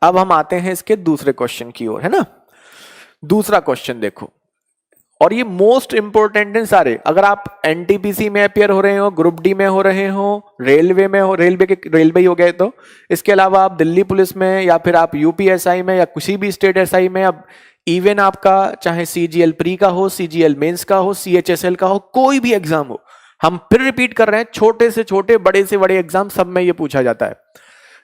अब हम आते हैं इसके दूसरे क्वेश्चन की ओर, है ना। दूसरा क्वेश्चन देखो, और ये मोस्ट इंपोर्टेंट है सारे। अगर आप एनटीपीसी में अपियर हो रहे हो, ग्रुप डी में हो रहे हो, रेलवे में हो, रेलवे ही हो गए, तो इसके अलावा आप दिल्ली पुलिस में, या फिर आप यूपीएसआई में, या किसी भी स्टेट एसआई में, अब इवन आपका चाहे सीजीएल प्री का हो, सीजीएल मेंस का हो, सीएचएसएल का हो, कोई भी एग्जाम हो, हम फिर रिपीट कर रहे हैं, छोटे से छोटे, बड़े से बड़े एग्जाम सब में ये पूछा जाता है।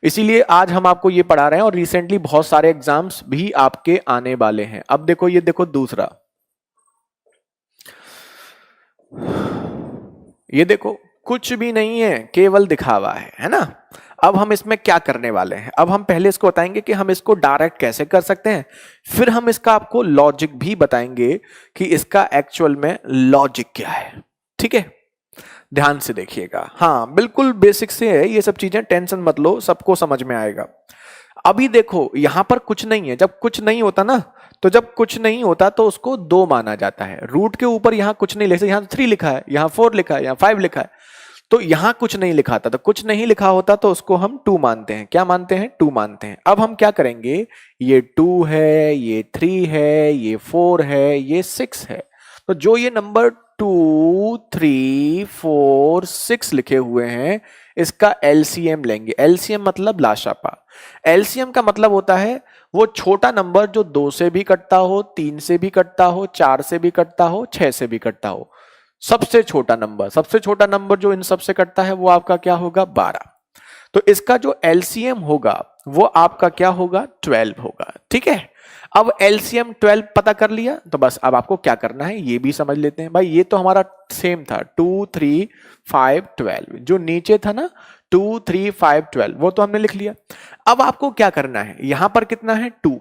इसीलिए आज हम आपको ये पढ़ा रहे हैं, और रिसेंटली बहुत सारे एग्जाम्स भी आपके आने वाले हैं। अब देखो, ये देखो दूसरा, ये देखो, कुछ भी नहीं है, केवल दिखावा है ना। अब हम इसमें क्या करने वाले हैं, अब हम पहले इसको बताएंगे कि हम इसको डायरेक्ट कैसे कर सकते हैं, फिर हम इसका आपको लॉजिक भी बताएंगे कि इसका एक्चुअल में लॉजिक क्या है। ठीक है, ध्यान से देखिएगा। हाँ, बिल्कुल बेसिक से है ये सब चीजें, टेंशन मत लो, सबको समझ में आएगा। अभी देखो, यहां पर कुछ नहीं है। जब कुछ नहीं होता ना, तो जब कुछ नहीं होता तो उसको 2 माना जाता है। रूट के ऊपर यहां कुछ नहीं, जैसे यहां 3 लिखा है, यहां 4 लिखा है, यहां 5 लिखा है, तो यहां कुछ नहीं लिखा था, तो कुछ नहीं लिखा होता तो उसको हम 2 मानते हैं। क्या मानते हैं? 2 मानते हैं। अब हम क्या करेंगे, ये 2 है, ये 3 है, ये 4 है, ये 6 है, तो जो ये नंबर 2, 3, 4, 6 लिखे हुए हैं, इसका एलसीएम लेंगे। एलसीएम मतलब लाशापा। एलसीएम का मतलब होता है वो छोटा नंबर जो 2 से भी कटता हो, 3 से भी कटता हो, 4 से भी कटता हो, 6 से भी कटता हो। सबसे छोटा नंबर, सबसे छोटा नंबर जो इन सब से कटता है वो आपका क्या होगा? 12। तो इसका जो एलसीएम होगा वो आपका क्या होगा? 12 होगा। ठीक है, अब एलसीएम 12 पता कर लिया, तो बस अब आपको क्या करना है ये भी समझ लेते हैं। भाई ये तो हमारा सेम था, 2, 3, 5, 12, जो नीचे था ना 2, 3, 5, 12, वो तो हमने लिख लिया। अब आपको क्या करना है, यहां पर कितना है? 2,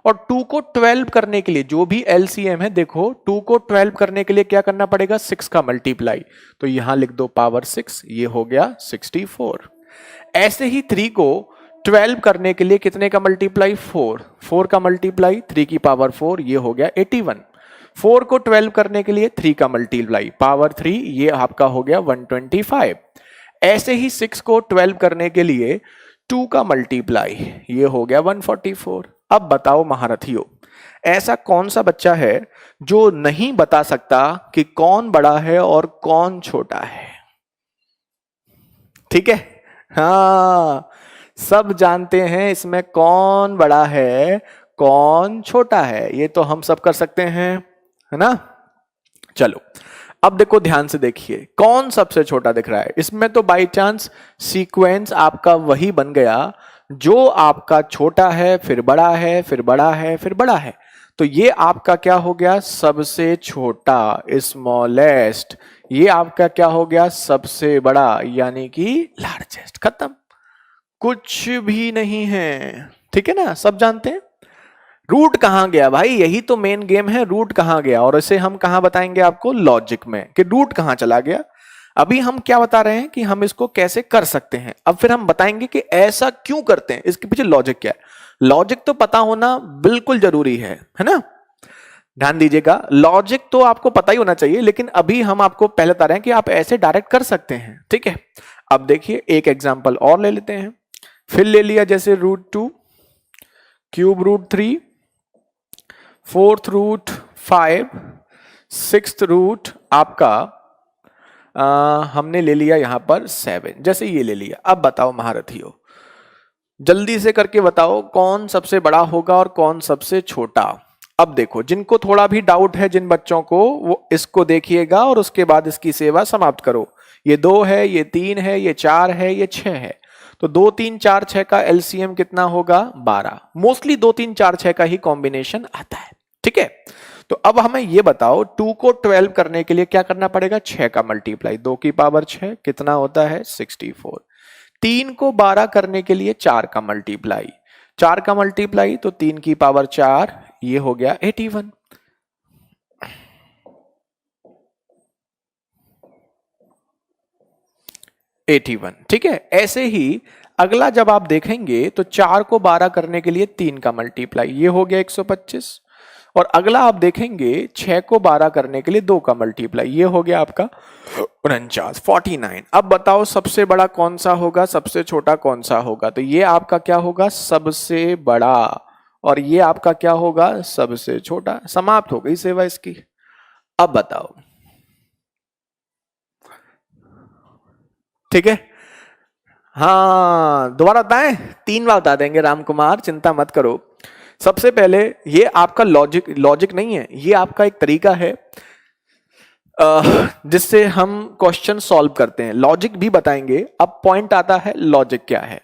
और 2 को 12 करने के लिए जो भी एलसीएम है, देखो 2 को 12 करने के लिए क्या करना पड़ेगा? 6 का मल्टीप्लाई, तो यहां लिख दो पावर 6, ये हो गया 64। ऐसे ही 3 को 12 करने के लिए कितने का मल्टीप्लाई? 4, 4 का मल्टीप्लाई 3 की पावर 4, ये हो गया 81। 4 को 12 करने के लिए 3 का मल्टीप्लाई पावर 3, ये आपका हो गया 125। ऐसे ही 6 को 12 करने के लिए 2 का मल्टीप्लाई, ये हो गया 144। अब बताओ महारथियों, ऐसा कौन सा बच्चा है जो नहीं बता सकता कि कौन बड़ा है और कौन छोटा है? ठीक है, हाँ, सब जानते हैं इसमें कौन बड़ा है, कौन छोटा है, ये तो हम सब कर सकते हैं, है ना। चलो, अब देखो, ध्यान से देखिए, कौन सबसे छोटा दिख रहा है इसमें? तो बाय चांस सीक्वेंस आपका वही बन गया जो आपका छोटा है, फिर बड़ा है, फिर बड़ा है, फिर बड़ा है। तो ये आपका क्या हो गया? सबसे छोटा, स्मॉलेस्ट। ये आपका क्या हो गया? सबसे बड़ा, यानी कि लार्जेस्ट। खत्म, कुछ भी नहीं है। ठीक है ना, सब जानते हैं। रूट कहां गया भाई? यही तो मेन गेम है, रूट कहां गया, और इसे हम कहां बताएंगे आपको? लॉजिक में, कि रूट कहां चला गया। अभी हम क्या बता रहे हैं कि हम इसको कैसे कर सकते हैं, अब फिर हम बताएंगे कि ऐसा क्यों करते हैं, इसके पीछे लॉजिक क्या है। लॉजिक तो पता होना बिल्कुल जरूरी है ना। ध्यान दीजिएगा, लॉजिक तो आपको पता ही होना चाहिए, लेकिन अभी हम आपको पहले बता रहे हैं कि आप ऐसे डायरेक्ट कर सकते हैं। ठीक है, अब देखिए एक एग्जांपल और ले लेते हैं। फिर ले लिया, जैसे √2, cube √3, 4th root 5, 6th root आपका हमने ले लिया यहां पर 7, जैसे ये ले लिया। अब बताओ महारथियों, जल्दी से करके बताओ कौन सबसे बड़ा होगा और कौन सबसे छोटा। अब देखो, जिनको थोड़ा भी डाउट है, जिन बच्चों को, वो इसको देखिएगा और उसके बाद इसकी सेवा समाप्त करो। ये 2 है, ये 3 है, ये 4 है, ये 6 है, तो 2, 3, 4, 6 का एलसीएम कितना होगा? 12। मोस्टली 2, 3, 4, 6 का ही कॉम्बिनेशन आता है। ठीक है, तो अब हमें ये बताओ, 2 को 12 करने के लिए क्या करना पड़ेगा? 6 का मल्टीप्लाई, 2 की पावर 6 कितना होता है? 64। 3 को 12 करने के लिए 4 का मल्टीप्लाई, 4 का मल्टीप्लाई तो 3 की पावर 4, ये हो गया 81। ठीक है, ऐसे ही अगला जब आप देखेंगे तो 4 को 12 करने के लिए 3 का मल्टीप्लाई, ये हो गया 125, और अगला आप देखेंगे 6 को 12 करने के लिए 2 का मल्टीप्लाई, ये हो गया आपका 49, 49। अब बताओ सबसे बड़ा कौन सा होगा, सबसे छोटा कौन सा होगा? तो ये आपका क्या होगा, सबसे बड़ा, और ये आपका क्या होगा, सबसे छोटा। समाप्त हो गई सेवा इसकी। अब बताओ, ठीक है? हाँ, दोबारा बताएं? 3 बार बता देंगे राम कुमार, चिंता मत करो। सबसे पहले ये आपका लॉजिक नहीं है, ये आपका एक तरीका है जिससे हम क्वेश्चन सॉल्व करते हैं। लॉजिक भी बताएंगे। अब पॉइंट आता है लॉजिक क्या है।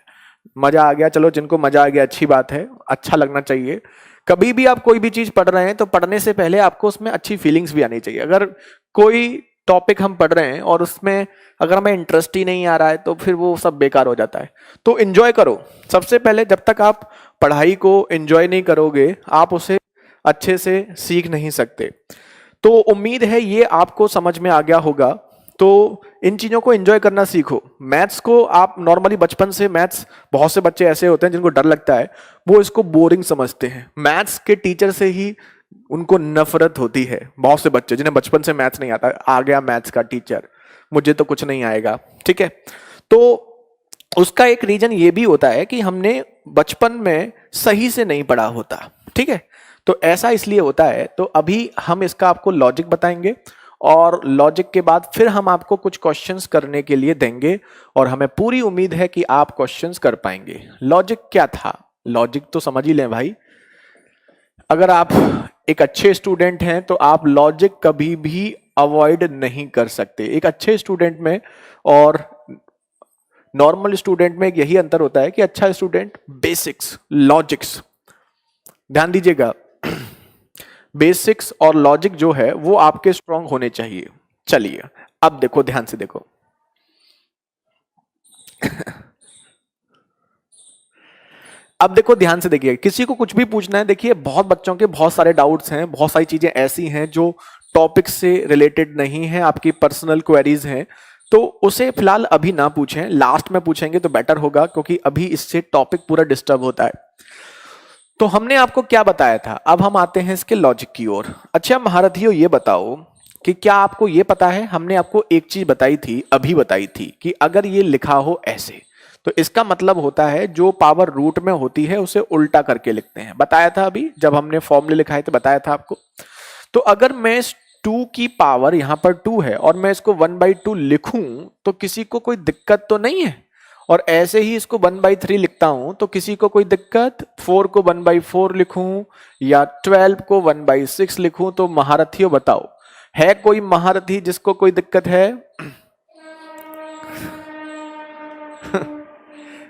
मजा आ गया? चलो, जिनको मजा आ गया अच्छी बात है, अच्छा लगना चाहिए। कभी भी आप कोई भी चीज पढ़ रहे हैं तो पढ़ने से पहले आपको उसमें अच्छी फीलिंग्स भी आनी चाहिए। अगर कोई टॉपिक हम पढ़ रहे हैं और उसमें अगर हमें इंटरेस्ट ही नहीं आ रहा है तो फिर वो सब बेकार हो जाता है। तो एंजॉय करो। सबसे पहले जब तक आप पढ़ाई को एंजॉय नहीं करोगे आप उसे अच्छे से सीख नहीं सकते। तो उम्मीद है ये आपको समझ में आ गया होगा। तो इन चीजों को एंजॉय करना सीखो। मैथ्स को आप नॉर्मली बचपन से, मैथ्स बहुत से बच्चे ऐसे होते हैं जिनको डर लगता है, वो इसको बोरिंग समझते हैं। मैथ्स के टीचर से ही उनको नफरत होती है। बहुत से बच्चे जिन्हें बचपन से मैथ्स नहीं आता, आ गया मैथ्स का टीचर, मुझे तो कुछ नहीं आएगा, ठीक है? तो उसका एक रीजन ये भी होता है कि हमने बचपन में सही से नहीं पढ़ा होता, ठीक है? तो ऐसा इसलिए होता है। तो अभी हम इसका आपको लॉजिक बताएंगे और लॉजिक के बाद फिर हम आपको कुछ क्वेश्चंस करने के लिए देंगे और हमें पूरी उम्मीद है कि आप क्वेश्चंस कर पाएंगे। लॉजिक क्या था? लॉजिक तो समझ ही लें भाई। अगर आप एक अच्छे स्टूडेंट हैं तो आप लॉजिक कभी भी अवॉइड नहीं कर सकते। एक अच्छे स्टूडेंट में और नॉर्मल स्टूडेंट में यही अंतर होता है कि अच्छा स्टूडेंट बेसिक्स, लॉजिक्स, ध्यान दीजिएगा, बेसिक्स और लॉजिक जो है वो आपके स्ट्रांग होने चाहिए। चलिए अब देखो, ध्यान से देखो। अब देखो, ध्यान से देखिए, किसी को कुछ भी पूछना है, देखिए बहुत बच्चों के बहुत सारे डाउट्स हैं, बहुत सारी चीजें ऐसी हैं जो टॉपिक से रिलेटेड नहीं है, आपकी पर्सनल क्वेरीज हैं, तो उसे फिलहाल अभी ना पूछें, लास्ट में पूछेंगे तो बेटर होगा, क्योंकि अभी इससे टॉपिक पूरा डिस्टर्ब होता है। तो हमने आपको क्या बताया था, अब हम आते हैं इसके लॉजिक की ओर। अच्छा महारथियों, ये बताओ कि क्या आपको ये पता है, हमने आपको एक चीज बताई थी, अभी बताई थी, कि अगर ये लिखा हो ऐसे तो इसका मतलब होता है जो पावर रूट में होती है उसे उल्टा करके लिखते हैं। बताया था अभी जब हमने फॉर्मूले लिखाए थे, बताया था आपको। तो अगर मैं 2 की पावर, यहां पर 2 है और मैं इसको 1/2 लिखूं तो किसी को कोई दिक्कत तो नहीं है। और ऐसे ही इसको 1/3 लिखता हूं तो किसी को कोई दिक्कत? 4 को 1/4 लिखूं या 12 को 1/6 लिखूं? तो महारथियों बताओ, है कोई महारथी जिसको कोई दिक्कत है?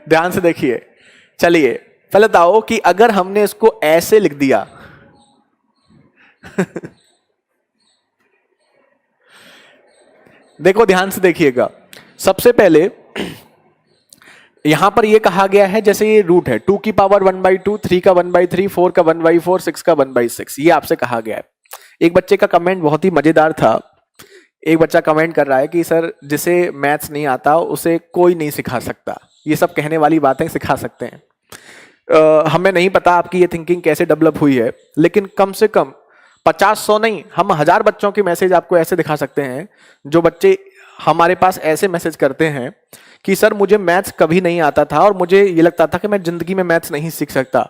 ध्यान से देखिए। चलिए पहले बताओ कि अगर हमने इसको ऐसे लिख दिया देखो ध्यान से देखिएगा। सबसे पहले यहां पर यह कहा गया है, जैसे ये रूट है 2 की पावर 1/2, 3 का 1/3, 4 का 1/4, 6 का 1/6, ये आपसे कहा गया है। एक बच्चे का कमेंट बहुत ही मजेदार था। एक बच्चा कमेंट कर रहा है कि सर जिसे मैथ्स नहीं आता उसे कोई नहीं सिखा सकता। ये सब कहने वाली बातें सिखा सकते हैं। हमें नहीं पता आपकी ये थिंकिंग कैसे डेवलप हुई है, लेकिन कम से कम 50-100 नहीं, हम 1000 बच्चों के मैसेज आपको ऐसे दिखा सकते हैं जो बच्चे हमारे पास ऐसे मैसेज करते हैं कि सर मुझे मैथ्स कभी नहीं आता था और मुझे ये लगता था कि मैं जिंदगी में मैथ्स नहीं सीख सकता,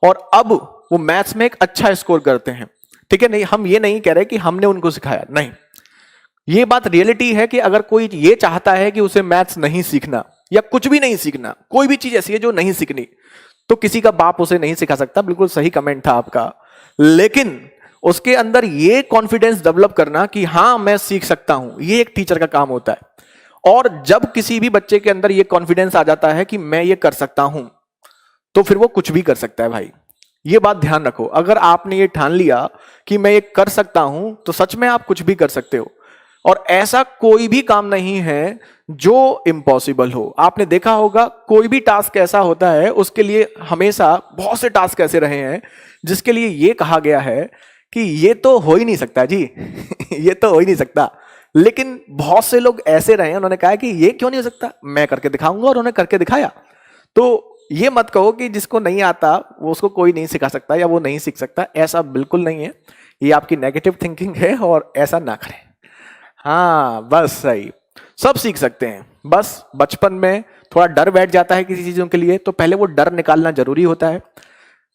और अब वो मैथ्स में एक अच्छा स्कोर करते हैं। ठीक है, नहीं हम ये नहीं कह रहे कि हमने उनको सिखाया, नहीं, ये बात रियलिटी है कि अगर कोई ये चाहता है कि उसे मैथ्स नहीं सीखना या कुछ भी नहीं सीखना, कोई भी चीज ऐसी है जो नहीं सीखनी, तो किसी का बाप उसे नहीं सिखा सकता। बिल्कुल सही कमेंट था आपका। लेकिन उसके अंदर ये कॉन्फिडेंस डेवलप करना कि हां मैं सीख सकता हूं, ये एक टीचर का काम होता है। और जब किसी भी बच्चे के अंदर ये कॉन्फिडेंस आ जाता है कि मैं ये कर सकता हूं, तो फिर वो कुछ भी कर सकता है भाई। ये बात ध्यान रखो। अगर आपने ये ठान लिया कि मैं ये कर सकता हूं तो सच में आप कुछ भी कर सकते हो। और ऐसा कोई भी काम नहीं है जो इम्पॉसिबल हो। आपने देखा होगा कोई भी टास्क ऐसा होता है उसके लिए हमेशा बहुत से टास्क ऐसे रहे हैं जिसके लिए ये कहा गया है कि ये तो हो ही नहीं सकता जी ये तो हो ही नहीं सकता। लेकिन बहुत से लोग ऐसे रहे हैं, उन्होंने कहा कि ये क्यों नहीं हो सकता, मैं करके दिखाऊंगा, और उन्होंने करके दिखाया। तो ये मत कहो कि जिसको नहीं आता वो उसको कोई नहीं सिखा सकता या वो नहीं सीख सकता, ऐसा बिल्कुल नहीं है। ये आपकी नेगेटिव थिंकिंग है और ऐसा ना करें। हाँ बस सही, सब सीख सकते हैं, बस बचपन में थोड़ा डर बैठ जाता है किसी चीजों के लिए, तो पहले वो डर निकालना जरूरी होता है।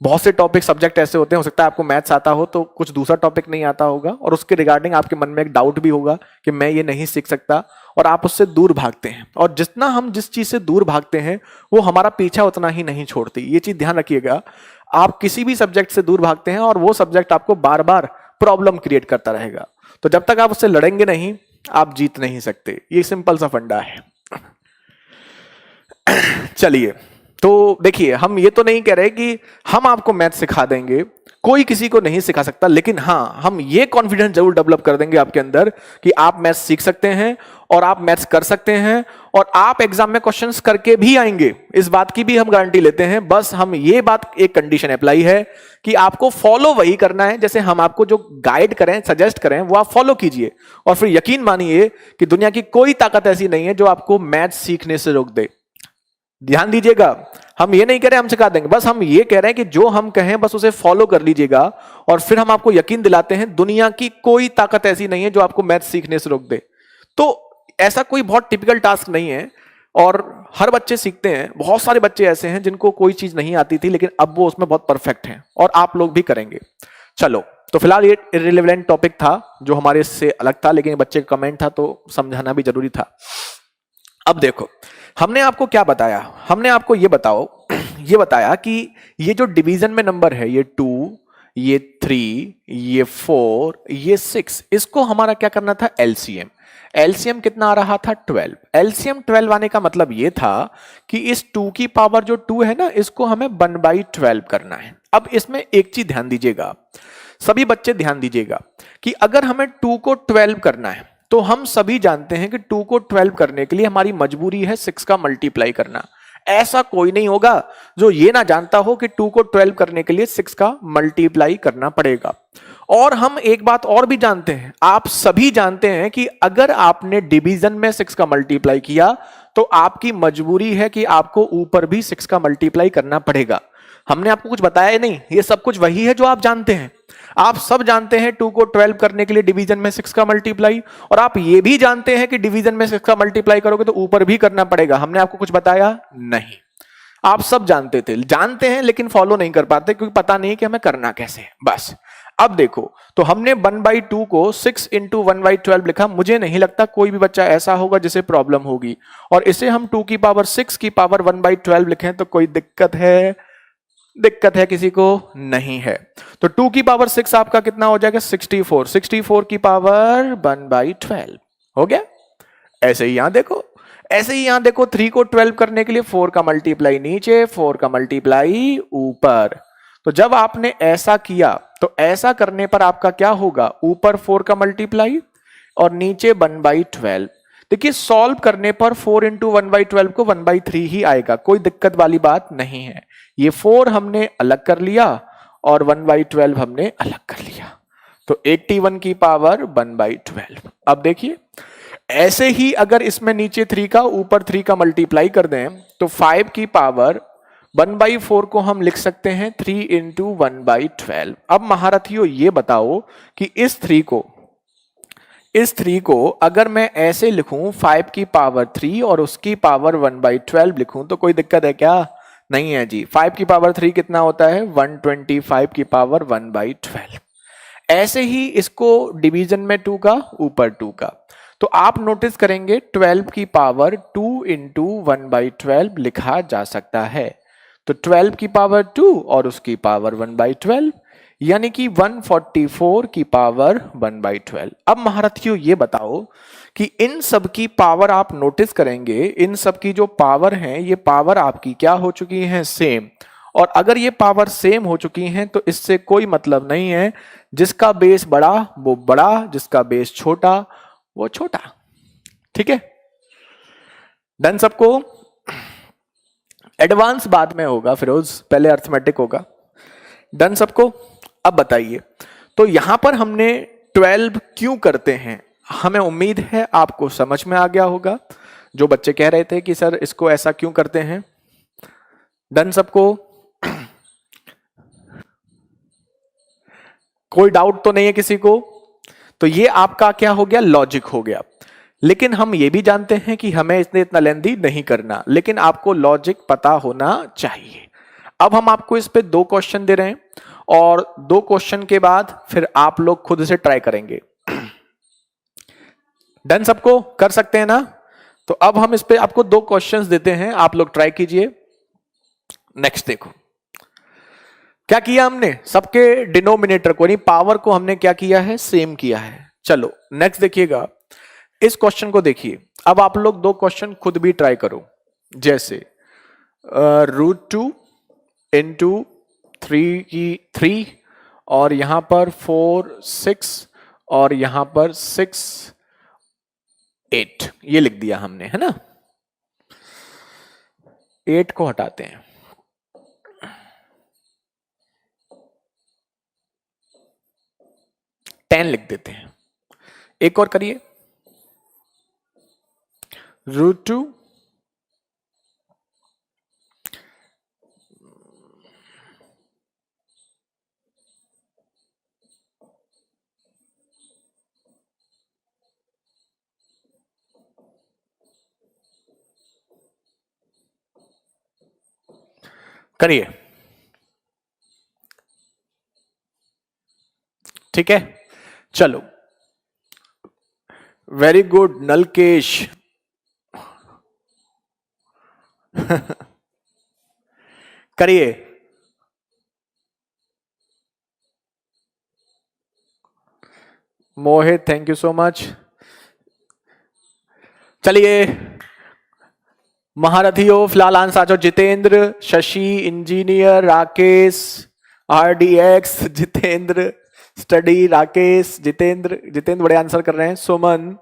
बहुत से टॉपिक सब्जेक्ट ऐसे होते हैं, हो सकता है आपको मैथ्स आता हो तो कुछ दूसरा टॉपिक नहीं आता होगा और उसके रिगार्डिंग आपके मन में एक डाउट भी होगा कि मैं ये नहीं सीख सकता, और आप उससे दूर भागते हैं। और जितना हम जिस चीज से दूर भागते हैं वो हमारा पीछा उतना ही नहीं छोड़ती, ये चीज ध्यान रखिएगा। आप किसी भी सब्जेक्ट से दूर भागते हैं और वो सब्जेक्ट आपको बार बार प्रॉब्लम क्रिएट करता रहेगा, तो जब तक आप उससे लड़ेंगे नहीं आप जीत नहीं सकते। ये सिंपल सा फंडा है। चलिए, तो देखिए, हम ये तो नहीं कह रहे कि हम आपको मैथ सिखा देंगे, कोई किसी को नहीं सिखा सकता, लेकिन हाँ हम ये कॉन्फिडेंस जरूर डेवलप कर देंगे आपके अंदर कि आप मैथ्स सीख सकते हैं और आप मैथ्स कर सकते हैं और आप एग्जाम में क्वेश्चंस करके भी आएंगे, इस बात की भी हम गारंटी लेते हैं। बस हम ये बात, एक कंडीशन अप्लाई है कि आपको फॉलो वही करना है, जैसे हम आपको जो गाइड करें, सजेस्ट करें, वो आप फॉलो कीजिए और फिर यकीन मानिए कि दुनिया की कोई ताकत ऐसी नहीं है जो आपको मैथ्स सीखने से रोक दे। ध्यान दीजिएगा, हम ये नहीं कह रहे हम सिखा देंगे, बस हम ये कह रहे हैं कि जो हम कहें बस उसे फॉलो कर लीजिएगा और फिर हम आपको यकीन दिलाते हैं दुनिया की कोई ताकत ऐसी नहीं है जो आपको मैथ्स सीखने से रोक दे। तो ऐसा कोई बहुत टिपिकल टास्क नहीं है और हर बच्चे सीखते हैं। बहुत सारे बच्चे ऐसे हैं जिनको कोई चीज नहीं आती थी लेकिन अब वो उसमें बहुत परफेक्ट हैं और आप लोग भी करेंगे। चलो, तो फिलहाल ये इररिलेवेंट टॉपिक था जो हमारे इससे अलग था, लेकिन बच्चे का कमेंट था तो समझाना भी जरूरी था। अब देखो, हमने आपको क्या बताया, हमने आपको ये बताया कि ये जो डिवीजन में नंबर है, ये 2, ये 3, ये 4, ये 6, इसको हमारा क्या करना था, एलसीएम। एलसीएम कितना आ रहा था, 12। एलसीएम 12 आने का मतलब ये था कि इस 2 की पावर जो 2 है ना, इसको हमें 1/12 करना है। अब इसमें एक चीज ध्यान दीजिएगा, सभी बच्चे ध्यान दीजिएगा कि अगर हमें 2 को 12 करना है तो हम सभी जानते हैं कि 2 को 12 करने के लिए हमारी मजबूरी है 6 का मल्टीप्लाई करना। ऐसा कोई नहीं होगा जो ये ना जानता हो कि 2 को 12 करने के लिए 6 का मल्टीप्लाई करना पड़ेगा। और हम एक बात और भी जानते हैं, आप सभी जानते हैं कि अगर आपने डिवीजन में 6 का मल्टीप्लाई किया तो आपकी मजबूरी है कि आपको ऊपर भी 6 का मल्टीप्लाई करना पड़ेगा। हमने आपको कुछ बताया नहीं, ये सब कुछ वही है जो आप जानते हैं। आप सब जानते हैं 2 को 12 करने के लिए डिवीजन में 6 का मल्टीप्लाई, और आप ये भी जानते हैं कि डिवीजन में 6 का मल्टीप्लाई करोगे तो ऊपर भी करना पड़ेगा। हमने आपको कुछ बताया नहीं, आप सब जानते हैं लेकिन फॉलो नहीं कर पाते क्योंकि पता नहीं कि हमें करना कैसे है। बस अब देखो, तो हमने 1/2 को 6 × 1/12 लिखा। मुझे नहीं लगता कोई भी बच्चा ऐसा होगा जिसे प्रॉब्लम होगी, और इसे हम 2 की पावर 6 की पावर 1/12 लिखें तो कोई दिक्कत है? दिक्कत है किसी को? नहीं है। तो 2 की पावर 6 आपका कितना हो जाएगा, 64। 64 की पावर 1/12 हो गया। ऐसे ही यहां देखो, 3 को 12 करने के लिए 4 का मल्टीप्लाई नीचे, 4 का मल्टीप्लाई ऊपर। तो जब आपने ऐसा किया तो ऐसा करने पर आपका क्या होगा, ऊपर 4 का मल्टीप्लाई और नीचे 1/12। देखिए, सॉल्व करने पर 4 × 1/12 को 1/3 ही आएगा, कोई दिक्कत वाली बात नहीं है। ये 4 हमने अलग कर लिया और 1/12 हमने अलग कर लिया, तो 81 की पावर 1/12। अब देखिए, ऐसे ही अगर इसमें नीचे 3 का ऊपर 3 का मल्टीप्लाई कर दें तो 5 की पावर 1/4 को हम लिख सकते हैं 3 × 1/12। अब महारथियों ये बताओ कि इस 3 को अगर मैं ऐसे लिखूं 5 की पावर 3 और उसकी पावर 1/12 लिखूं तो कोई दिक्कत है क्या? नहीं है जी। 5 की पावर 3 कितना होता है, 125 की पावर 1/12। ऐसे ही इसको डिवीजन में 2 का ऊपर 2 का, तो आप नोटिस करेंगे 12 की पावर 2 × 1/12 लिखा जा सकता है। तो 12 की पावर 2 और उसकी पावर 1/12, यानी कि 144 की पावर 1/12। अब महारथियों ये बताओ कि इन सब की पावर आप नोटिस करेंगे, इन सब की जो पावर हैं ये पावर आपकी क्या हो चुकी हैं, सेम। और अगर ये पावर सेम हो चुकी हैं तो इससे कोई मतलब नहीं है, जिसका बेस बड़ा वो बड़ा, जिसका बेस छोटा वो छोटा। ठीक है, डन सबको? एडवांस बाद में होगा फिरोज, पहले अर्थमेटिक होगा। डन सबको? अब बताइए, तो यहां पर हमने 12 क्यों करते हैं, हमें उम्मीद है आपको समझ में आ गया होगा। जो बच्चे कह रहे थे कि सर इसको ऐसा क्यों करते हैं, डन सबको? कोई डाउट तो नहीं है किसी को? तो ये आपका क्या हो गया, लॉजिक हो गया। लेकिन हम ये भी जानते हैं कि हमें इसने इतना लेंथी नहीं करना, लेकिन आपको लॉजिक पता होना चाहिए। अब हम आपको इस पे 2 क्वेश्चन दे रहे हैं और 2 क्वेश्चन के बाद फिर आप लोग खुद से ट्राई करेंगे। डन सबको? कर सकते हैं ना? तो अब हम इस पे आपको 2 क्वेश्चंस देते हैं, आप लोग ट्राई कीजिए। नेक्स्ट देखो क्या किया हमने, सबके डिनोमिनेटर को यानी पावर को हमने क्या किया है, सेम किया है। चलो नेक्स्ट देखिएगा, इस क्वेश्चन को देखिए। अब आप लोग 2 क्वेश्चन खुद भी ट्राई करो, जैसे √2 इंटू 3 और यहां पर 4 6 और यहां पर 6 8, ये लिख दिया हमने, है ना। 8 को हटाते हैं, 10 लिख देते हैं। एक और करिए, √2 करिए, ठीक है। चलो वेरी गुड नलकेश। करिए, Mohit thank you so much. चलिए महारथियों फिलहाल आंसर आ जाओ, Jitendra, Shashi, engineer, Rakesh, RDX, Jitendra, study, Rakesh, Jitendra बड़े आंसर कर रहे हैं, सुमन,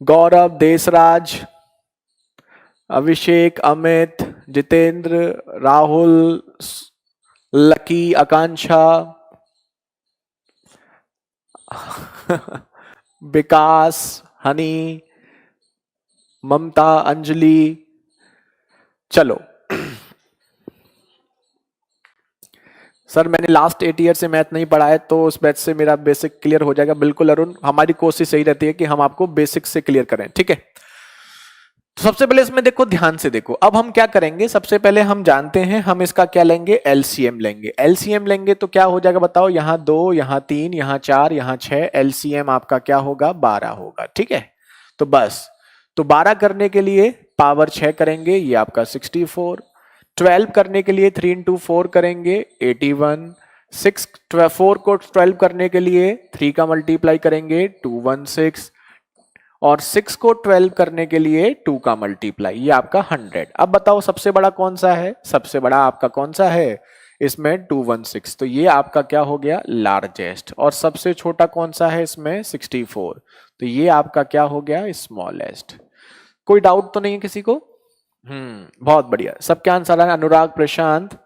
गौरव, देशराज, अभिषेक, अमित, जितेंद्र, राहुल, लकी, आकांक्षा, विकास, हनी, ममता, अंजलि। चलो सर मैंने लास्ट 8 ईयर से मैथ नहीं पढ़ा है तो उस बैच से मेरा बेसिक क्लियर हो जाएगा। बिल्कुल अरुण, हमारी कोशिश यही रहती है कि हम आपको बेसिक से क्लियर करें, ठीक है। तो सबसे पहले इसमें देखो, ध्यान से देखो। अब हम क्या करेंगे, सबसे पहले हम जानते हैं हम इसका क्या लेंगे, एलसीएम लेंगे। एलसीएम लेंगे तो क्या हो जाएगा बताओ, यहां 2, यहां 3, यहां 4, यहां 6, एलसीएम आपका क्या होगा, 12 होगा, ठीक है। तो बस, तो 12 करने के लिए पावर 6 करेंगे, ये आपका 64। 12 करने के लिए 3 इंटू 4 करेंगे 81। 4 को 12 करने के लिए 3 का मल्टीप्लाई करेंगे 216 और 6 को 12 करने के लिए 2 का मल्टीप्लाई, ये आपका 100। अब बताओ सबसे बड़ा कौन सा है, सबसे बड़ा आपका कौन सा है इसमें, 216, तो ये आपका क्या हो गया, लार्जेस्ट। और सबसे छोटा कौन सा है इसमें, 64, तो ये आपका क्या हो गया, स्मॉलेस्ट। कोई डाउट तो नहीं है किसी को? बहुत बढ़िया, सबके आंसर है। अनुराग, प्रशांत,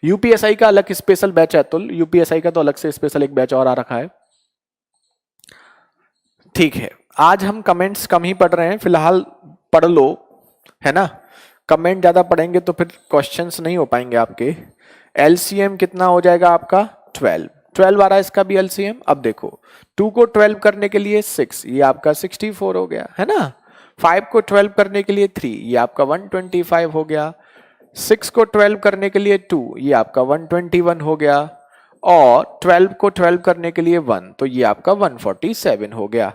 यूपीएसआई का अलग स्पेशल बैच है अतुल, यूपीएसआई का तो अलग से स्पेशल एक बैच और आ रखा है, ठीक है। आज हम कमेंट्स कम ही पढ़ रहे हैं, फिलहाल पढ़ लो, है ना। कमेंट ज्यादा पढ़ेंगे तो फिर क्वेश्चंस नहीं हो पाएंगे आपके। एलसीएम कितना हो जाएगा आपका, 12 आ रहा है इसका भी एलसीएम। अब देखो 2 को 12 करने के लिए 6, ये आपका 64 हो गया, है ना। 5 को 12 करने के लिए 3, ये आपका 125 हो गया। 6 को 12 करने के लिए 2, ये आपका 121 हो गया। और 12 को 12 करने के लिए 1, तो ये आपका 147 हो गया।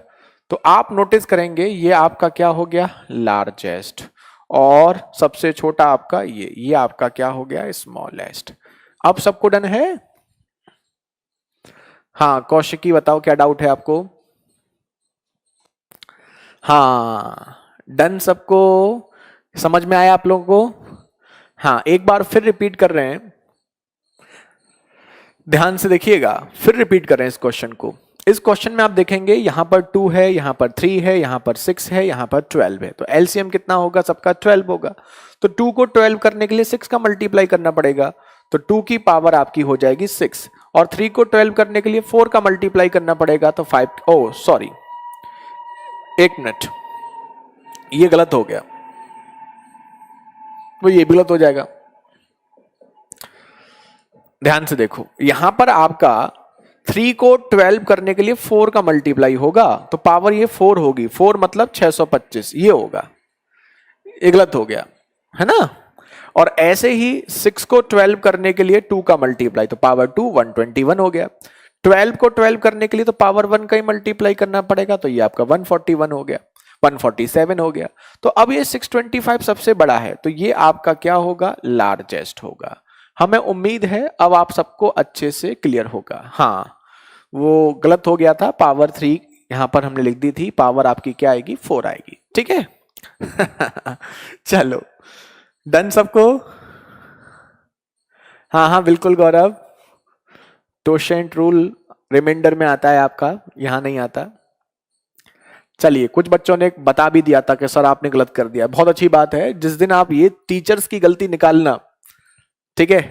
तो आप नोटिस करेंगे ये आपका क्या हो गया, लार्जेस्ट, और सबसे छोटा आपका ये आपका क्या हो गया, स्मॉलेस्ट। अब सबको डन है? हाँ कौशिकी बताओ क्या डाउट है आपको? हाँ डन सबको, समझ में आया आप लोगों को? हाँ एक बार फिर रिपीट कर रहे हैं, ध्यान से देखिएगा, फिर रिपीट कर रहे हैं इस क्वेश्चन को। इस क्वेश्चन में आप देखेंगे यहां पर 2 है, यहां पर 3 है, यहां पर 6 है, यहां पर 12 है, तो एलसीएम कितना होगा सबका, 12 होगा। तो 2 को 12 करने के लिए 6 का मल्टीप्लाई करना पड़ेगा, तो 2 की पावर आपकी हो जाएगी 6। और 3 को 12 करने के लिए 4 का मल्टीप्लाई करना पड़ेगा, तो 5, ओ सॉरी 1 मिनट, ये गलत हो गया। तो ये भी गलत हो जाएगा। ध्यान से देखो, यहां पर आपका 3 को 12 करने के लिए 4 का मल्टीप्लाई होगा, तो पावर ये 4 होगी, 4 मतलब 625, ये होगा, ये गलत हो गया, है ना। और ऐसे ही 6 को 12 करने के लिए 2 का मल्टीप्लाई, तो पावर 2 121 हो गया। 12 को 12 करने के लिए तो पावर 1 का ही मल्टीप्लाई करना पड़ेगा, तो ये आपका 141 हो गया, 147 हो गया। तो अब ये 625 सबसे बड़ा है, तो ये आपका क्या होगा, लार्जेस्ट होगा। हमें उम्मीद है अब आप सबको अच्छे से क्लियर होगा। हाँ, वो गलत हो गया था, पावर 3 यहां पर हमने लिख दी थी, पावर आपकी क्या आएगी, 4 आएगी, ठीक है। चलो, डन सबको। हाँ हाँ बिल्कुल गौरव, टोशेंट रूल रिमाइंडर में आता है आपका, यहां नहीं आता। चलिए, कुछ बच्चों ने बता भी दिया था कि सर आपने गलत कर दिया, बहुत अच्छी बात है। जिस दिन आप ये टीचर्स की गलती निकालना, ठीक है,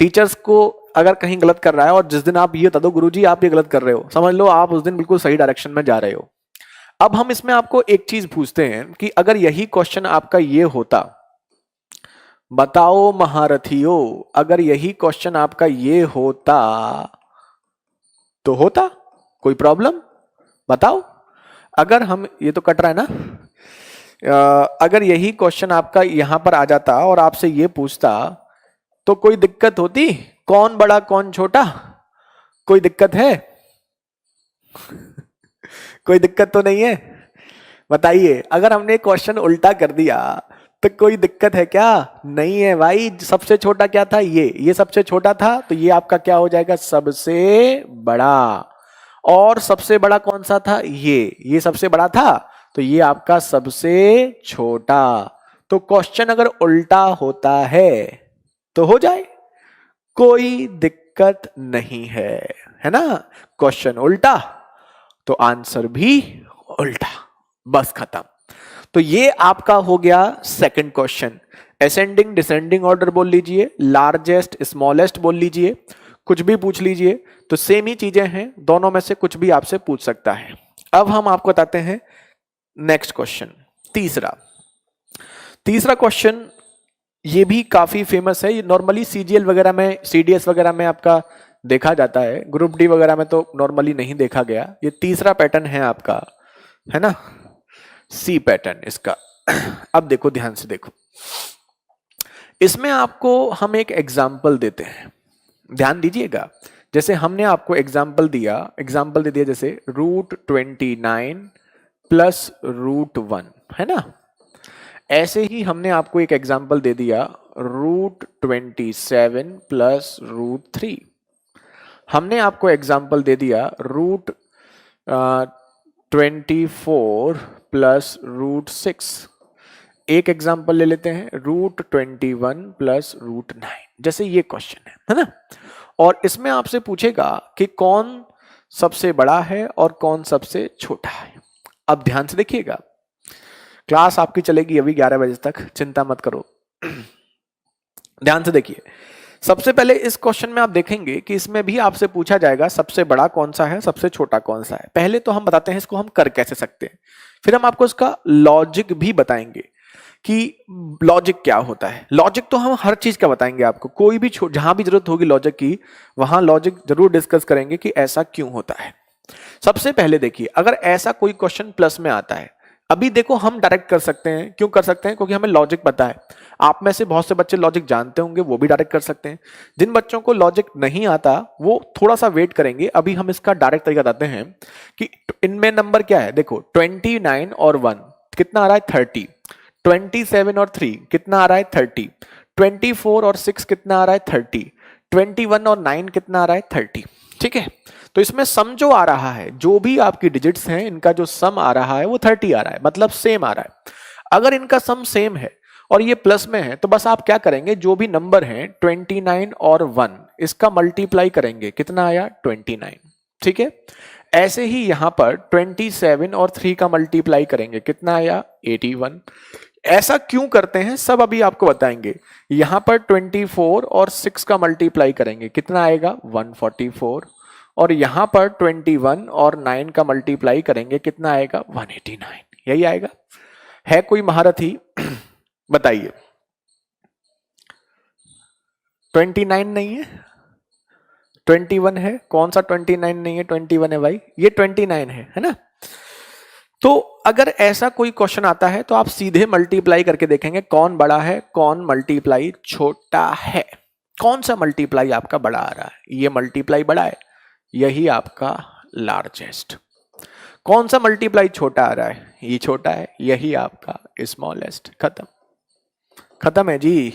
टीचर्स को अगर कहीं गलत कर रहा है और जिस दिन आप ये बता दो गुरुजी आप ये गलत कर रहे हो, समझ लो आप उस दिन बिल्कुल सही डायरेक्शन में जा रहे हो। अब हम इसमें आपको एक चीज पूछते हैं कि अगर यही क्वेश्चन आपका ये होता, बताओ महारथियों, अगर यही क्वेश्चन आपका ये होता तो होता कोई प्रॉब्लम, बताओ। अगर हम, ये तो कट रहा है ना, अगर यही क्वेश्चन आपका यहां पर आ जाता और आपसे ये पूछता तो कोई दिक्कत होती, कौन बड़ा कौन छोटा, कोई दिक्कत है? कोई दिक्कत तो नहीं है, बताइए। अगर हमने क्वेश्चन उल्टा कर दिया तो कोई दिक्कत है क्या? नहीं है भाई। सबसे छोटा क्या था, ये सबसे छोटा था, तो ये आपका क्या हो जाएगा, सबसे बड़ा। और सबसे बड़ा कौन सा था, ये सबसे बड़ा था, तो ये आपका सबसे छोटा। तो क्वेश्चन अगर उल्टा होता है तो हो जाए, कोई दिक्कत नहीं है ना। क्वेश्चन उल्टा तो आंसर भी उल्टा, बस खत्म। तो ये आपका हो गया second question. Ascending descending order बोल लीजिए, लार्जेस्ट स्मॉलेस्ट बोल लीजिए, कुछ भी पूछ लीजिए, तो सेम ही चीजें हैं, दोनों में से कुछ भी आपसे पूछ सकता है। अब हम आपको बताते हैं नेक्स्ट क्वेश्चन, तीसरा क्वेश्चन। ये भी काफी फेमस है, ये नॉर्मली सीजीएल वगैरह में, सीडीएस वगैरह में आपका देखा जाता है, ग्रुप डी वगैरह में तो नॉर्मली नहीं देखा गया। ये तीसरा पैटर्न है आपका, है ना, सी पैटर्न इसका। अब देखो, ध्यान से देखो, इसमें आपको हम एक एग्जाम्पल देते हैं, ध्यान दीजिएगा। जैसे हमने आपको एग्जाम्पल दे दिया जैसे √29 प्लस √1, है ना। ऐसे ही हमने आपको एक एग्जाम्पल दे दिया √27 प्लस √3। हमने आपको एग्जाम्पल दे दिया √24 प्लस √6। एक एग्जाम्पल ले लेते हैं √21 प्लस √9, जैसे ये क्वेश्चन है ना। और इसमें आपसे पूछेगा कि कौन सबसे बड़ा है और कौन सबसे छोटा है। अब ध्यान से देखिएगा, क्लास आपकी चलेगी अभी 11 बजे तक, चिंता मत करो। ध्यान से देखिए, सबसे पहले इस क्वेश्चन में आप देखेंगे कि इसमें भी आपसे पूछा जाएगा सबसे बड़ा कौन सा है, सबसे छोटा कौन सा है। पहले तो हम बताते हैं इसको हम कर कैसे सकते हैं, फिर हम आपको इसका लॉजिक भी बताएंगे कि लॉजिक क्या होता है। लॉजिक तो हम हर चीज का बताएंगे आपको, कोई भी जहां भी जरूरत होगी लॉजिक की, वहां लॉजिक जरूर डिस्कस करेंगे कि ऐसा क्यों होता है। सबसे पहले देखिए, अगर ऐसा कोई क्वेश्चन प्लस में आता है, अभी देखो हम डायरेक्ट कर सकते हैं। क्यों कर सकते हैं? क्योंकि हमें लॉजिक पता है। आप में से बहुत से बच्चे लॉजिक जानते होंगे, वो भी डायरेक्ट कर सकते हैं। जिन बच्चों को लॉजिक नहीं आता वो थोड़ा सा वेट करेंगे। अभी हम इसका डायरेक्ट तरीका बताते हैं कि इनमें नंबर क्या है। देखो 29 और 1 कितना आ रहा है, 30। 27 और 3 कितना आ रहा है, 30। 24 और 6 कितना आ रहा है, 30। 21 और 9 कितना आ रहा है, 30। ठीक है, तो इसमें सम जो आ रहा है, जो भी आपकी डिजिट्स हैं, इनका जो सम आ रहा है वो 30 आ रहा है, मतलब सेम आ रहा है। अगर इनका सम सेम है और ये प्लस में है, तो बस आप क्या करेंगे, जो भी नंबर हैं 29 और 1 इसका मल्टीप्लाई करेंगे, कितना आया, 29। ठीक है, ऐसे ही यहां पर 27 और 3 का मल्टीप्लाई करेंगे, कितना आया, 81। ऐसा क्यों करते हैं सब अभी आपको बताएंगे। यहां पर 24 और 6 का मल्टीप्लाई करेंगे, कितना आएगा, 144। और यहां पर 21 और 9 का मल्टीप्लाई करेंगे, कितना आएगा, 189। यही आएगा। है कोई महारथी? बताइए। 29 नहीं है, 21 है। कौन सा 29 नहीं है, 21 है भाई, ये 29 है ना। तो अगर ऐसा कोई क्वेश्चन आता है तो आप सीधे मल्टीप्लाई करके देखेंगे कौन बड़ा है, कौन मल्टीप्लाई छोटा है, कौन सा मल्टीप्लाई आपका बड़ा आ रहा है। ये मल्टीप्लाई बड़ा है, यही आपका लार्जेस्ट। कौन सा मल्टीप्लाई छोटा आ रहा है, ये छोटा है, यही आपका स्मॉलेस्ट। खत्म, खत्म है जी,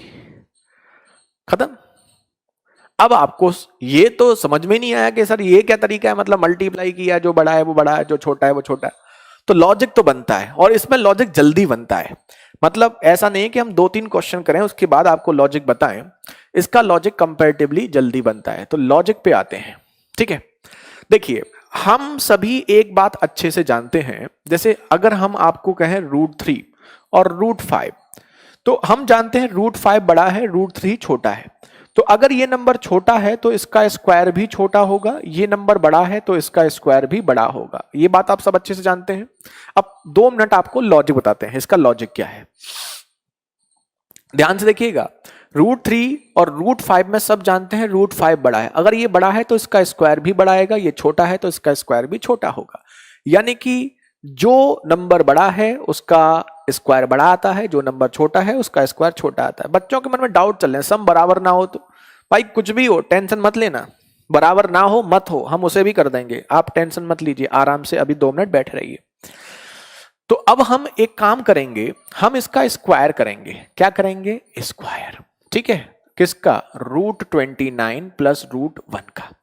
खत्म। अब आपको ये तो समझ में नहीं आया कि सर ये क्या तरीका है, मतलब मल्टीप्लाई किया, जो बड़ा है वो बड़ा है, जो छोटा है वो छोटा है। तो लॉजिक तो बनता है, और इसमें लॉजिक जल्दी बनता है। मतलब ऐसा नहीं कि हम 2-3 क्वेश्चन करें उसके बाद आपको लॉजिक बताएं, इसका लॉजिक कंपैरेटिवली जल्दी बनता है। तो लॉजिक पे आते हैं, ठीक है। देखिए, हम सभी एक बात अच्छे से जानते हैं, जैसे अगर हम आपको कहें √3 और √5, तो हम जानते हैं √5 बड़ा है, √3 छोटा है। तो अगर ये नंबर छोटा है तो इसका स्क्वायर भी छोटा होगा, ये नंबर बड़ा है तो इसका स्क्वायर भी बड़ा होगा। ये बात आप सब अच्छे से जानते हैं। अब 2 मिनट आपको लॉजिक बताते हैं, इसका लॉजिक क्या है, ध्यान से देखिएगा। √3 और √5 में सब जानते हैं √5 बड़ा है। अगर ये बड़ा है तो इसका स्क्वायर भी बड़ा आएगा, ये छोटा है तो इसका स्क्वायर भी छोटा होगा। यानी कि जो नंबर बड़ा है उसका स्क्वायर बड़ा आता है, जो नंबर छोटा है उसका स्क्वायर छोटा आता है। बच्चों के मन में डाउट चल रहे हैं, सम बराबर ना हो तो भाई कुछ भी हो, टेंशन मत लेना, बराबर ना हो मत हो, हम उसे भी कर देंगे, आप टेंशन मत लीजिए, आराम से अभी 2 मिनट बैठे रहिए। तो अब हम एक काम करेंगे, हम इसका स्क्वायर करेंगे। क्या करेंगे, स्क्वायर, ठीक है, किसका, √29 प्लस √1 का।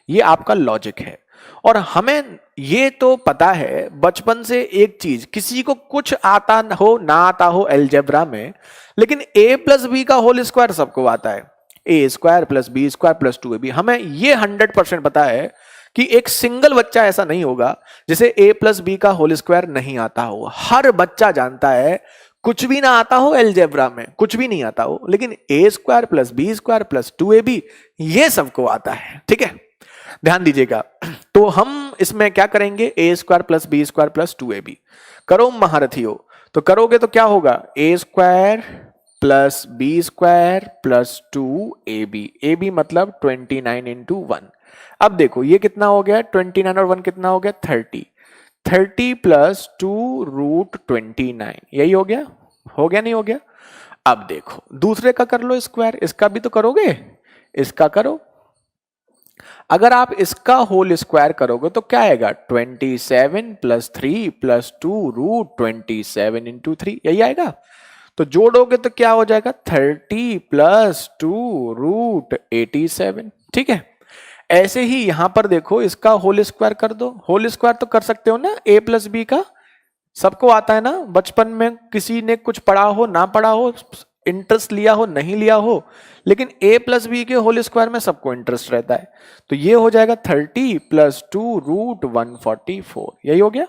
ये आपका लॉजिक है। और हमें ये तो पता है बचपन से एक चीज, किसी को कुछ आता हो ना आता हो अलजेब्रा में, लेकिन a प्लस बी का होल स्क्वायर सबको आता है, a² plus b² plus 2ab। हमें ये 100% पता है कि एक सिंगल बच्चा ऐसा नहीं होगा जिसे a प्लस बी का होल स्क्वायर नहीं आता हो। हर बच्चा जानता है, कुछ भी ना आता हो अलजेब्रा में, कुछ भी नहीं आता हो, लेकिन a² plus b² plus 2ab ये सबको आता है, ठीक है। ध्यान दीजिएगा। तो हम इसमें क्या करेंगे, a² plus b² plus 2ab। करो महारथियों, तो करोगे तो क्या होगा, a² plus b² plus 2ab। ab मतलब 29 इंटू 1। अब देखो ये कितना हो गया, 29 और 1 कितना हो गया, 30। 30 प्लस 2√29, यही हो गया नहीं हो गया। अब देखो दूसरे का कर लो स्क्वायर, इसका भी तो करोगे, इसका करो। अगर आप इसका होल स्क्वायर करोगे तो क्या आएगा, 27 प्लस 3 प्लस 2√27 इंटू 3, यही आएगा। तो जोड़ोगे तो क्या हो जाएगा, 30 प्लस 2√87, ठीक है। ऐसे ही यहां पर देखो, इसका होल स्क्वायर कर दो। होल स्क्वायर तो कर सकते हो ना, a प्लस बी का, सबको आता है ना। बचपन में किसी ने कुछ पढ़ा हो ना पढ़ा हो, इंटरेस्ट लिया हो नहीं लिया हो, लेकिन a प्लस बी के होल स्क्वायर में सबको इंटरेस्ट रहता है। तो ये हो जाएगा 30 प्लस 2√144, यही हो गया।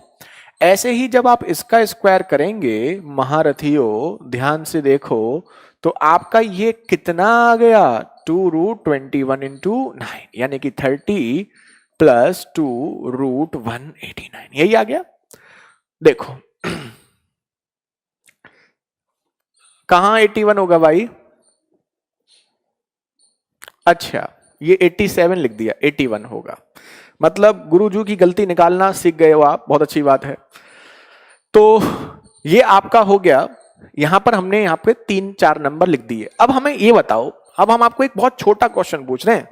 ऐसे ही जब आप इसका स्क्वायर करेंगे महारथियों, ध्यान से देखो, तो आपका ये कितना आ गया, 2√21 इंटू 9, यानी कि 30 प्लस 2√189, यही आ गया। देखो कहां 81 होगा भाई, अच्छा ये 87 लिख दिया, 81 होगा। मतलब गुरुजी की गलती निकालना सीख गए हो आप, बहुत अच्छी बात है। तो ये आपका हो गया। यहां पर हमने यहाँ पे 3-4 नंबर लिख दिए। अब हमें ये बताओ, अब हम आपको एक बहुत छोटा क्वेश्चन पूछ रहे हैं।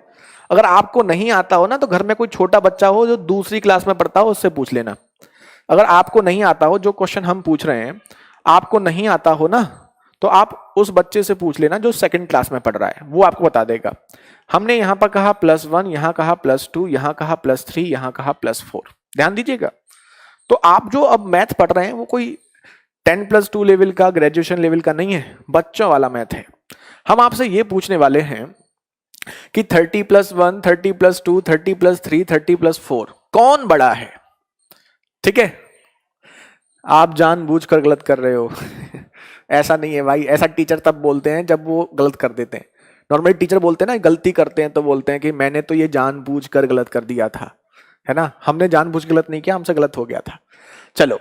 अगर आपको नहीं आता हो ना, तो घर में कोई छोटा बच्चा हो जो दूसरी क्लास में पढ़ता हो, उससे पूछ लेना। अगर आपको नहीं आता हो, जो क्वेश्चन हम पूछ रहे हैं आपको नहीं आता हो ना, तो आप उस बच्चे से पूछ लेना जो 2nd क्लास में पढ़ रहा है, वो आपको बता देगा। हमने यहां पर कहा +1, यहां कहा +2, यहां कहा +3, यहां कहा +4। ध्यान दीजिएगा। तो आप जो अब मैथ पढ़ रहे हैं वो कोई 10+2 लेवल का, ग्रेजुएशन लेवल का नहीं है, बच्चों वाला मैथ है। हम आपसे ये पूछने वाले हैं कि 30+1, 30+2, 30+3, 30+4 कौन बड़ा है, ठीक है। आप जानबूझकर गलत कर रहे हो ऐसा नहीं है भाई, ऐसा टीचर तब बोलते हैं जब वो गलत कर देते हैं। नॉर्मली टीचर बोलते हैं ना, गलती करते हैं तो बोलते हैं कि मैंने तो ये जानबूझकर गलत कर दिया था, है ना। हमने जानबूझ गलत नहीं किया, हमसे गलत हो गया था। चलो,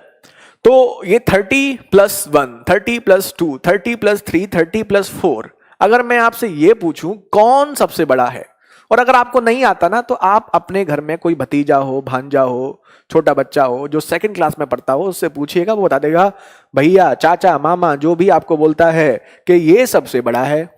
तो ये 30+1, 30+2, 30+3, 30+4, अगर मैं आपसे ये पूछूं कौन सबसे बड़ा है, और अगर आपको नहीं आता ना तो आप अपने घर में कोई भतीजा हो, भांजा हो, छोटा बच्चा हो जो सेकंड क्लास में पढ़ता हो, उससे पूछिएगा, वो बता देगा भैया, चाचा, मामा, जो भी आपको बोलता है कि ये सबसे बड़ा है।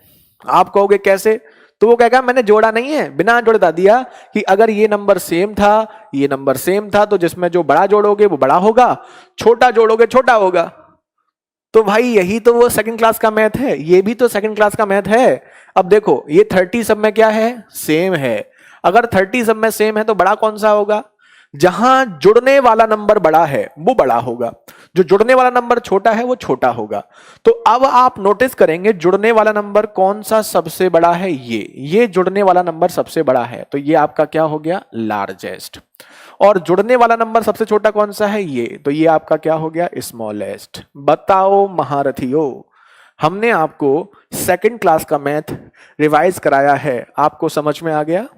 आप कहोगे कैसे, तो वो कहेगा मैंने जोड़ा नहीं है, बिना जोड़े बता दिया कि अगर ये नंबर सेम था, ये नंबर सेम था, तो जिसमें जो बड़ा जोड़ोगे वो बड़ा होगा, छोटा जोड़ोगे छोटा होगा। तो भाई यही तो वो सेकंड क्लास का मैथ है, ये भी तो सेकंड क्लास का मैथ है। अब देखो ये 30 सब में क्या है, सेम है। अगर 30 सब में सेम है तो बड़ा कौन सा होगा, जहां जुड़ने वाला नंबर बड़ा है वो बड़ा होगा, जो जुड़ने वाला नंबर छोटा है वो छोटा होगा। तो अब आप नोटिस करेंगे जुड़ने वाला नंबर कौन सा सबसे बड़ा है, ये जुड़ने वाला नंबर सबसे बड़ा है, तो ये आपका क्या हो गया, लार्जेस्ट। और जुड़ने वाला नंबर सबसे छोटा कौन सा है, ये, तो ये आपका क्या हो गया, स्मॉलेस्ट। बताओ महारथियों, हमने आपको सेकंड क्लास का मैथ रिवाइज कराया है, आपको समझ में आ गया?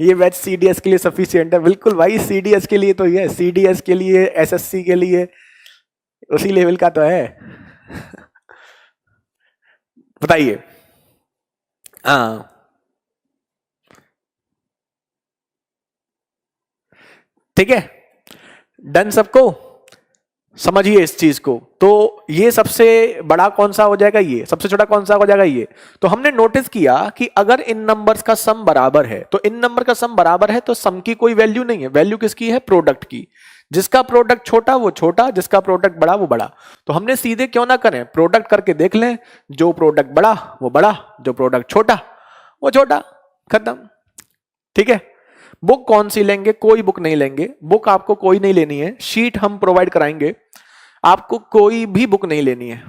ये बैच सीडीएस के लिए सफिशिएंट है, बिल्कुल भाई, सीडीएस के लिए तो ये, सीडीएस के लिए, एसएससी के लिए उसी लेवल का तो है। बताइए। हाँ, ठीक है, डन सबको, समझिए इस चीज को। तो ये सबसे बड़ा कौन सा हो जाएगा, ये सबसे छोटा कौन सा हो जाएगा, ये। तो हमने नोटिस किया कि अगर इन नंबर्स का सम बराबर है, तो इन नंबर का सम बराबर है तो सम की कोई वैल्यू नहीं है, वैल्यू किसकी है, प्रोडक्ट की। जिसका प्रोडक्ट छोटा वो छोटा, जिसका प्रोडक्ट बड़ा वो बड़ा। तो हमने सीधे क्यों ना करें, प्रोडक्ट करके देख लें, जो प्रोडक्ट बड़ा वो बड़ा, जो प्रोडक्ट छोटा वो छोटा, खत्म। ठीक है, बुक कौन सी लेंगे, कोई बुक नहीं लेंगे, बुक आपको कोई नहीं लेनी है, शीट हम प्रोवाइड कराएंगे, आपको कोई भी बुक नहीं लेनी है।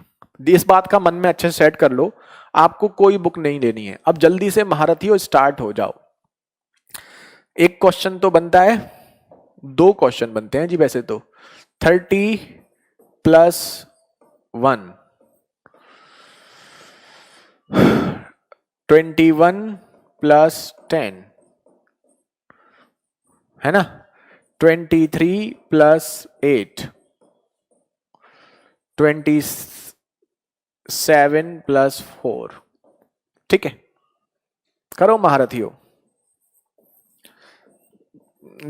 इस बात का मन में अच्छे से सेट कर लो, आपको कोई बुक नहीं लेनी है। अब जल्दी से महारथियों स्टार्ट हो जाओ। एक क्वेश्चन तो बनता है, 2 क्वेश्चन बनते हैं जी वैसे तो। 30 + 1, 21 + 10 है ना, 23 + 8, 27 + 4। ठीक है, करो महारथियों।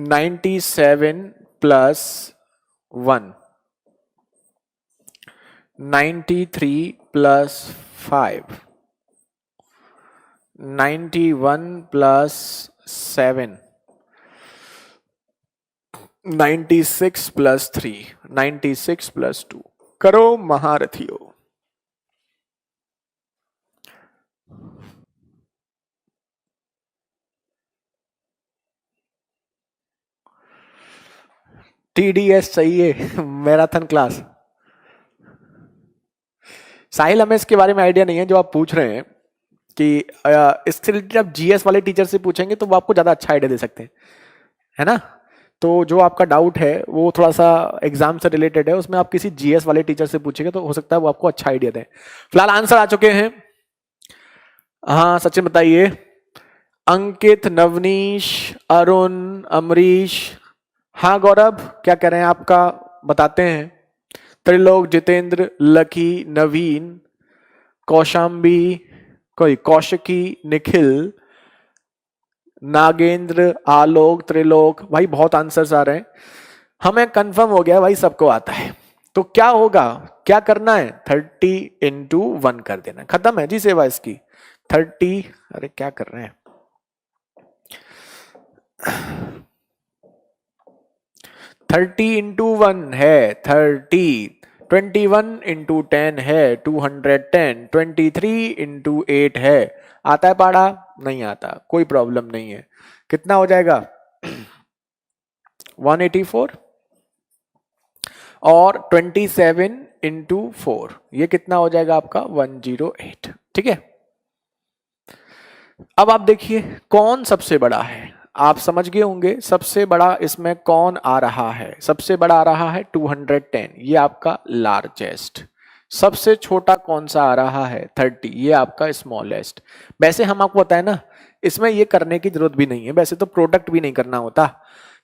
97 + 1, 93 + 5, 91 + 7, 96 + 3, 96 + 2। करो महारथियों। टीडीएस चाहिए, मैराथन क्लास। साहिल, हमें इसके बारे में आइडिया नहीं है जो आप पूछ रहे हैं कि इससे रिलेटेड आप जीएस वाले टीचर से पूछेंगे तो वो आपको ज्यादा अच्छा आइडिया दे सकते हैं, है ना। तो जो आपका डाउट है वो थोड़ा सा एग्जाम से रिलेटेड है, उसमें आप किसी जीएस वाले टीचर से पूछेंगे तो हो सकता है वो आपको अच्छा आइडिया दें। फिलहाल आंसर आ चुके हैं। हाँ सचिन बताइए। अंकित, नवनीश, अरुण, अमरीश। हाँ गौरव, क्या कह रहे हैं आपका, बताते हैं। त्रिलोक, जितेंद्र, लकी, नवीन, कौशाम्बी, कोई कौशिकी, निखिल, नागेंद्र, आलोक, त्रिलोक। भाई बहुत आंसर्स आ रहे हैं, हमें कंफर्म हो गया भाई सबको आता है। तो क्या होगा, क्या करना है, 30 × 1 कर देना, खत्म है जी सेवा इसकी। 30, अरे क्या कर रहे हैं, 30 × 1 है 30, 21 × 10 है 210, 23 × 8 है। आता है पाड़ा, नहीं आता, कोई प्रॉब्लम नहीं है। कितना हो जाएगा 184, और 27 × 4 ये कितना हो जाएगा आपका 108। ठीक है, अब आप देखिए कौन सबसे बड़ा है, आप समझ गए होंगे सबसे बड़ा इसमें कौन आ रहा है। सबसे बड़ा आ रहा है 210, ये आपका लार्जेस्ट। सबसे छोटा कौन सा आ रहा है 30, ये आपका स्मॉलेस्ट। वैसे हम आपको बताए ना, इसमें ये करने की जरूरत भी नहीं है, वैसे तो प्रोडक्ट भी नहीं करना होता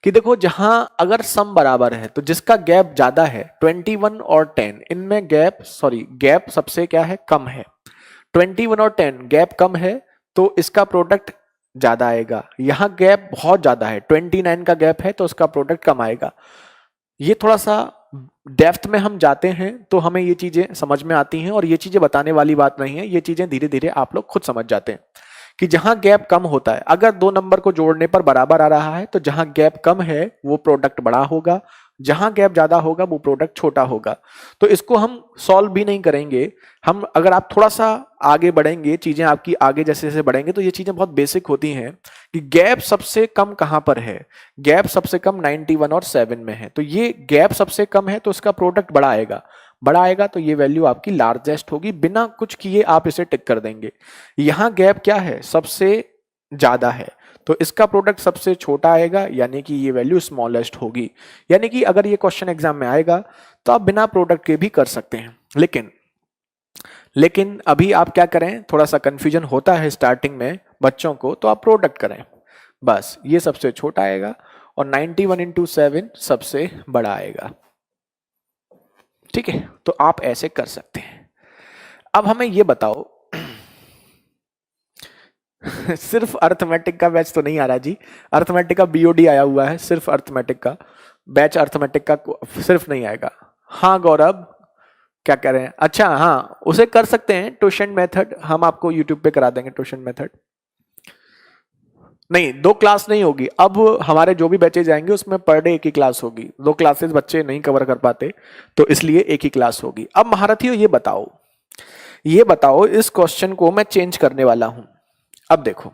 कि देखो जहां अगर सम बराबर है तो जिसका गैप ज्यादा है 21 और 10, इनमें गैप सबसे क्या है, कम है। 21 और 10 गैप कम है तो इसका प्रोडक्ट ज्यादा आएगा, यहां गैप बहुत ज्यादा है, 29 का गैप है तो उसका प्रोडक्ट कम आएगा। ये थोड़ा सा डेप्थ में हम जाते हैं तो हमें ये चीजें समझ में आती हैं, और ये चीजें बताने वाली बात नहीं है, ये चीजें धीरे धीरे आप लोग खुद समझ जाते हैं कि जहां गैप कम होता है, अगर दो नंबर को जोड़ने पर बराबर आ रहा है तो जहां गैप कम है वो प्रोडक्ट बड़ा होगा, जहां गैप ज्यादा होगा वो प्रोडक्ट छोटा होगा। तो इसको हम सॉल्व भी नहीं करेंगे, हम अगर आप थोड़ा सा आगे बढ़ेंगे, चीजें आपकी आगे जैसे जैसे बढ़ेंगे तो ये चीजें बहुत बेसिक होती हैं कि गैप सबसे कम कहां पर है। गैप सबसे कम 91 और 7 में है, तो ये गैप सबसे कम है तो इसका प्रोडक्ट बड़ा आएगा, बड़ा आएगा तो ये वैल्यू आपकी लार्जेस्ट होगी, बिना कुछ किए आप इसे टिक कर देंगे। यहां गैप क्या है, सबसे ज्यादा है, तो इसका प्रोडक्ट सबसे छोटा आएगा, यानी कि ये वैल्यू स्मॉलेस्ट होगी। यानी कि अगर ये क्वेश्चन एग्जाम में आएगा तो आप बिना प्रोडक्ट के भी कर सकते हैं, लेकिन अभी आप क्या करें, थोड़ा सा कंफ्यूजन होता है स्टार्टिंग में बच्चों को, तो आप प्रोडक्ट करें बस, ये सबसे छोटा आएगा और 91 इंटू 7 सबसे बड़ा आएगा। ठीक है, तो आप ऐसे कर सकते हैं। अब हमें ये बताओ सिर्फ अर्थमेटिक का बैच तो नहीं आ रहा जी, अर्थमेटिक का बीओडी आया हुआ है, सिर्फ अर्थमेटिक का बैच, अर्थमेटिक का सिर्फ नहीं आएगा। हाँ गौरव क्या कह रहे हैं, अच्छा हाँ उसे कर सकते हैं, ट्यूशन मेथड हम आपको यूट्यूब पे करा देंगे, ट्यूशन मेथड नहीं, 2 क्लास नहीं होगी अब, हमारे जो भी बैचेज आएंगे उसमें पर डे एक ही क्लास होगी, 2 क्लासेस बच्चे नहीं कवर कर पाते तो इसलिए एक ही क्लास होगी। अब महारथियों ये बताओ इस क्वेश्चन को मैं चेंज करने वाला हूं। अब देखो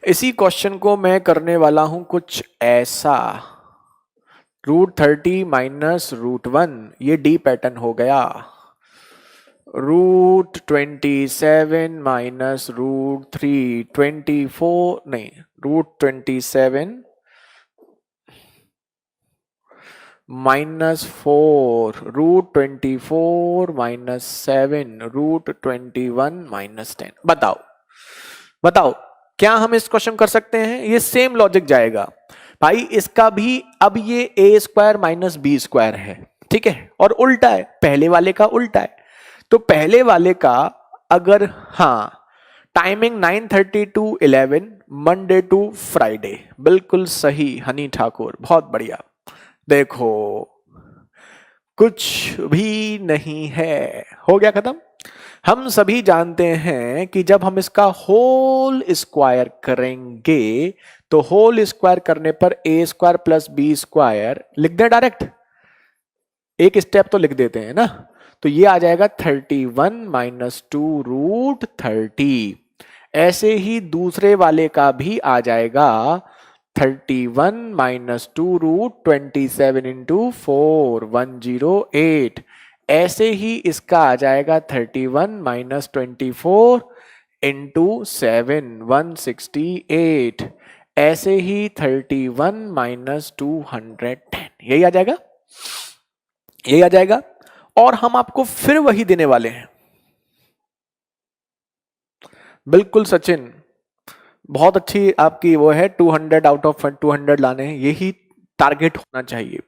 इसी क्वेश्चन को मैं करने वाला हूं कुछ ऐसा, √30 माइनस √1, ये डी पैटर्न हो गया, √27 माइनस √3, 24 नहीं, √27 माइनस 4, √24 माइनस 7, √21 माइनस 10। बताओ क्या हम इस क्वेश्चन कर सकते हैं, ये सेम लॉजिक जाएगा भाई, इसका भी अब ये a square minus b square है, ठीक है, और उल्टा है, पहले वाले का उल्टा है, तो पहले वाले का अगर हाँ, timing 9:30 to 11 Monday to Friday, बिल्कुल सही हनी ठाकुर, बहुत बढ़िया। देखो कुछ भी नहीं है, हो गया खत्म। हम सभी जानते हैं कि जब हम इसका होल स्क्वायर करेंगे तो होल स्क्वायर करने पर a square plus b square लिख दें डायरेक्ट, एक स्टेप तो लिख देते हैं ना, तो ये आ जाएगा 31 माइनस 2 √30। ऐसे ही दूसरे वाले का भी आ जाएगा 31 माइनस 2 √27 इंटू 4, 108। ऐसे ही इसका आ जाएगा 31 माइनस 24 इंटू 7, 168। ऐसे ही 31 माइनस 210, यही आ जाएगा, यही आ जाएगा। और हम आपको फिर वही देने वाले हैं, बिल्कुल सचिन, बहुत अच्छी आपकी वो है, 200 आउट ऑफ 200 लाने हैं, यही टारगेट होना चाहिए।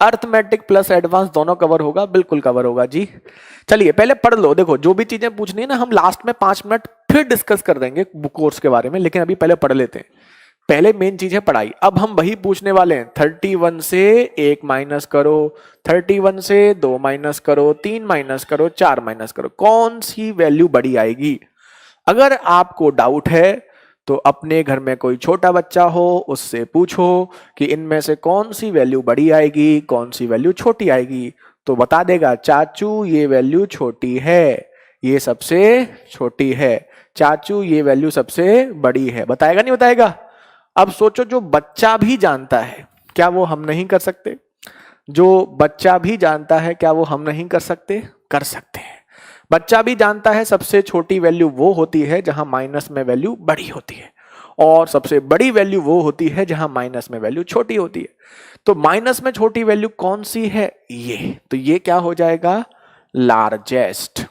अर्थमेटिक प्लस एडवांस दोनों कवर होगा, बिल्कुल कवर होगा जी। चलिए पहले पढ़ लो, देखो जो भी चीजें पूछनी है ना हम लास्ट में 5 मिनट फिर डिस्कस कर देंगे कोर्स के बारे में, लेकिन अभी पहले पढ़ लेते हैं, पहले मेन चीज है पढ़ाई। अब हम वही पूछने वाले हैं, 31 से 1 माइनस करो, 31 से 2 माइनस करो, 3 माइनस करो, 4 माइनस करो, कौन सी वैल्यू बड़ी आएगी। अगर आपको डाउट है तो अपने घर में कोई छोटा बच्चा हो उससे पूछो कि इनमें से कौन सी वैल्यू बड़ी आएगी, कौन सी वैल्यू छोटी आएगी, तो बता देगा चाचू ये वैल्यू छोटी है, ये सबसे छोटी है, चाचू ये वैल्यू सबसे बड़ी है, बताएगा नहीं बताएगा। अब सोचो जो बच्चा भी जानता है क्या वो हम नहीं कर सकते, जो बच्चा भी जानता है क्या वो हम नहीं कर सकते, कर सकते हैं। बच्चा भी जानता है सबसे छोटी वैल्यू वो होती है जहां माइनस में वैल्यू बड़ी होती है, और सबसे बड़ी वैल्यू वो होती है जहां माइनस में वैल्यू छोटी होती है। तो माइनस में छोटी वैल्यू कौन सी है, ये, तो ये क्या हो जाएगा, लार्जेस्ट।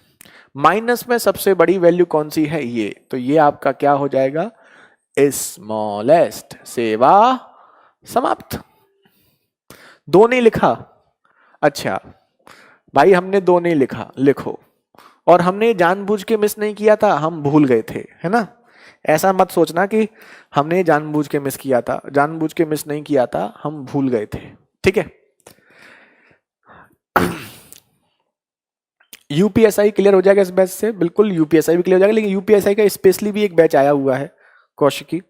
माइनस में सबसे बड़ी वैल्यू कौन सी है, ये, तो ये आपका क्या हो जाएगा, स्मॉलेस्ट। सेवा समाप्त। 2 नहीं लिखा, अच्छा भाई हमने 2 नहीं लिखा, लिखो, और हमने जानबूझ के मिस नहीं किया था, हम भूल गए थे, है ना। ऐसा मत सोचना कि हमने जानबूझ के मिस किया था, जानबूझ के मिस नहीं किया था, हम भूल गए थे, ठीक है। यूपीएसआई क्लियर हो जाएगा इस बैच से, बिल्कुल यूपीएसआई भी क्लियर हो जाएगा, लेकिन यूपीएसआई का स्पेशली भी एक बैच आया हुआ है कौशिकी।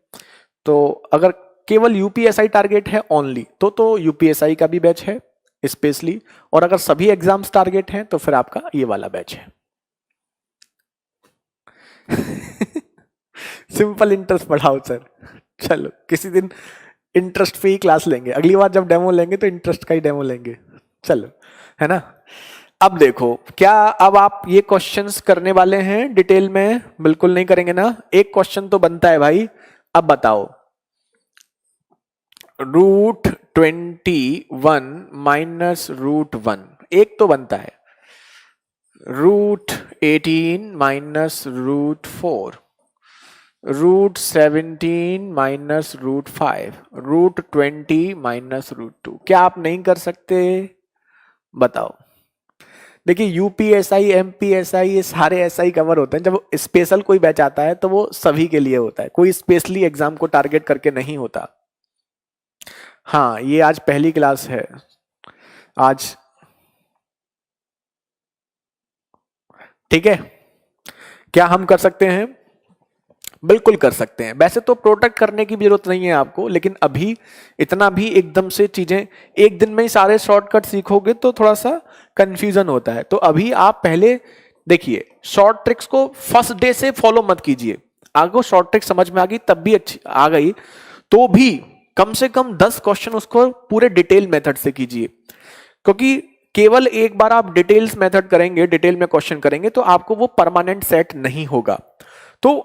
तो अगर केवल यूपीएसआई टारगेट है ओनली तो यूपीएसआई का भी बैच है स्पेशली, और अगर सभी एग्जाम्स टारगेट हैं तो फिर आपका ये वाला बैच है। सिंपल इंटरेस्ट पढ़ाओ सर, चलो किसी दिन इंटरेस्ट पे ही क्लास लेंगे, अगली बार जब डेमो लेंगे तो इंटरेस्ट का ही डेमो लेंगे, चलो, है ना। अब देखो, क्या अब आप ये क्वेश्चंस करने वाले हैं डिटेल में? बिल्कुल नहीं करेंगे ना, एक क्वेश्चन तो बनता है भाई। अब बताओ, √21 माइनस √1 एक तो बनता है, √18 माइनस √4, √17 माइनस √5, √20 माइनस √2। क्या आप नहीं कर सकते? बताओ। देखिए यूपीएसआई, एमपीएसआई, ये सारे एसआई कवर होते हैं। जब स्पेशल कोई बैच आता है तो वो सभी के लिए होता है, कोई स्पेशली एग्जाम को टारगेट करके नहीं होता। हाँ, ये आज पहली क्लास है आज, ठीक है। क्या हम कर सकते हैं? बिल्कुल कर सकते हैं। वैसे तो प्रोटेक्ट करने की भी जरूरत नहीं है आपको, लेकिन अभी इतना भी एकदम से चीजें एक दिन में ही सारे शॉर्टकट सीखोगे तो थोड़ा सा कंफ्यूजन होता है। तो अभी आप पहले देखिए, शॉर्ट ट्रिक्स को फर्स्ट डे से फॉलो मत कीजिए। आगे शॉर्ट ट्रिक समझ में आ गई तब भी अच्छी आ गई तो भी कम से कम 10 क्वेश्चन उसको पूरे डिटेल मेथड से कीजिए, क्योंकि केवल एक बार आप डिटेल्स मेथड करेंगे, डिटेल में क्वेश्चन करेंगे तो आपको वो परमानेंट सेट नहीं होगा। तो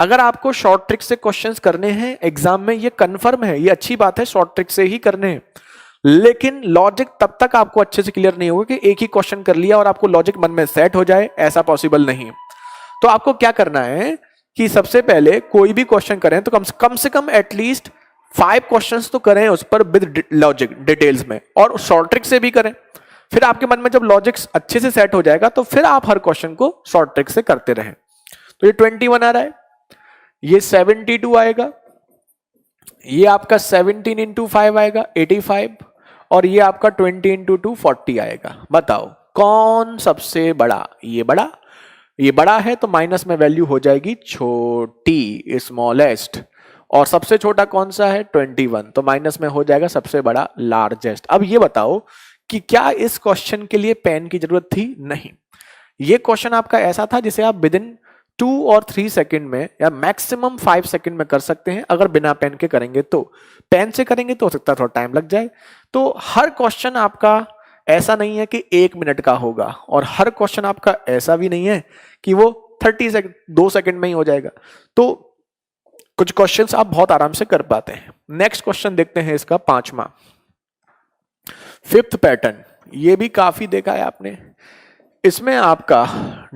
अगर आपको शॉर्ट ट्रिक से क्वेश्चंस करने हैं एग्जाम में, ये कंफर्म है, ये अच्छी बात है, शॉर्ट ट्रिक से ही करने हैं, लेकिन लॉजिक तब तक आपको अच्छे से क्लियर नहीं होगा कि एक ही क्वेश्चन कर लिया और आपको लॉजिक मन में सेट हो जाए, ऐसा पॉसिबल नहीं है। तो आपको क्या करना है कि सबसे पहले कोई भी क्वेश्चन करें तो कम से कम एटलीस्ट 5 क्वेश्चंस तो करें उस पर विद लॉजिक डिटेल्स में, और शॉर्ट ट्रिक से भी करें। फिर आपके मन में जब लॉजिक अच्छे से सेट हो जाएगा तो फिर आप हर क्वेश्चन को शॉर्ट ट्रिक से करते रहें। तो ये 21 आ रहा है, ये 72 आएगा, ये आपका 17 इंटू 5 आएगा 85, और ये आपका 20 इंटू 2 40 आएगा। बताओ कौन सबसे बड़ा? ये बड़ा, ये बड़ा है तो माइनस में वैल्यू हो जाएगी छोटी, स्मॉलेस्ट, और सबसे छोटा कौन सा है? 21, तो माइनस में हो जाएगा सबसे बड़ा, लार्जेस्ट। अब ये बताओ कि क्या इस क्वेश्चन के लिए पेन की जरूरत थी? नहीं। ये क्वेश्चन आपका ऐसा था जिसे आप विद इन 2 और 3 सेकंड में या मैक्सिमम 5 सेकंड में कर सकते हैं। अगर बिना पेन के करेंगे तो, पेन से करेंगे तो हो सकता है थोड़ा टाइम लग जाए। तो हर क्वेश्चन आपका ऐसा नहीं है कि 1 मिनट का होगा, और हर क्वेश्चन आपका ऐसा भी नहीं है कि वो 30 सेकंड 2 सेकंड में ही हो जाएगा। तो कुछ क्वेश्चंस आप बहुत आराम से कर पाते हैं। नेक्स्ट क्वेश्चन देखते हैं इसका 5वां, 5th पैटर्न। ये भी काफी देखा है आपने। इसमें आपका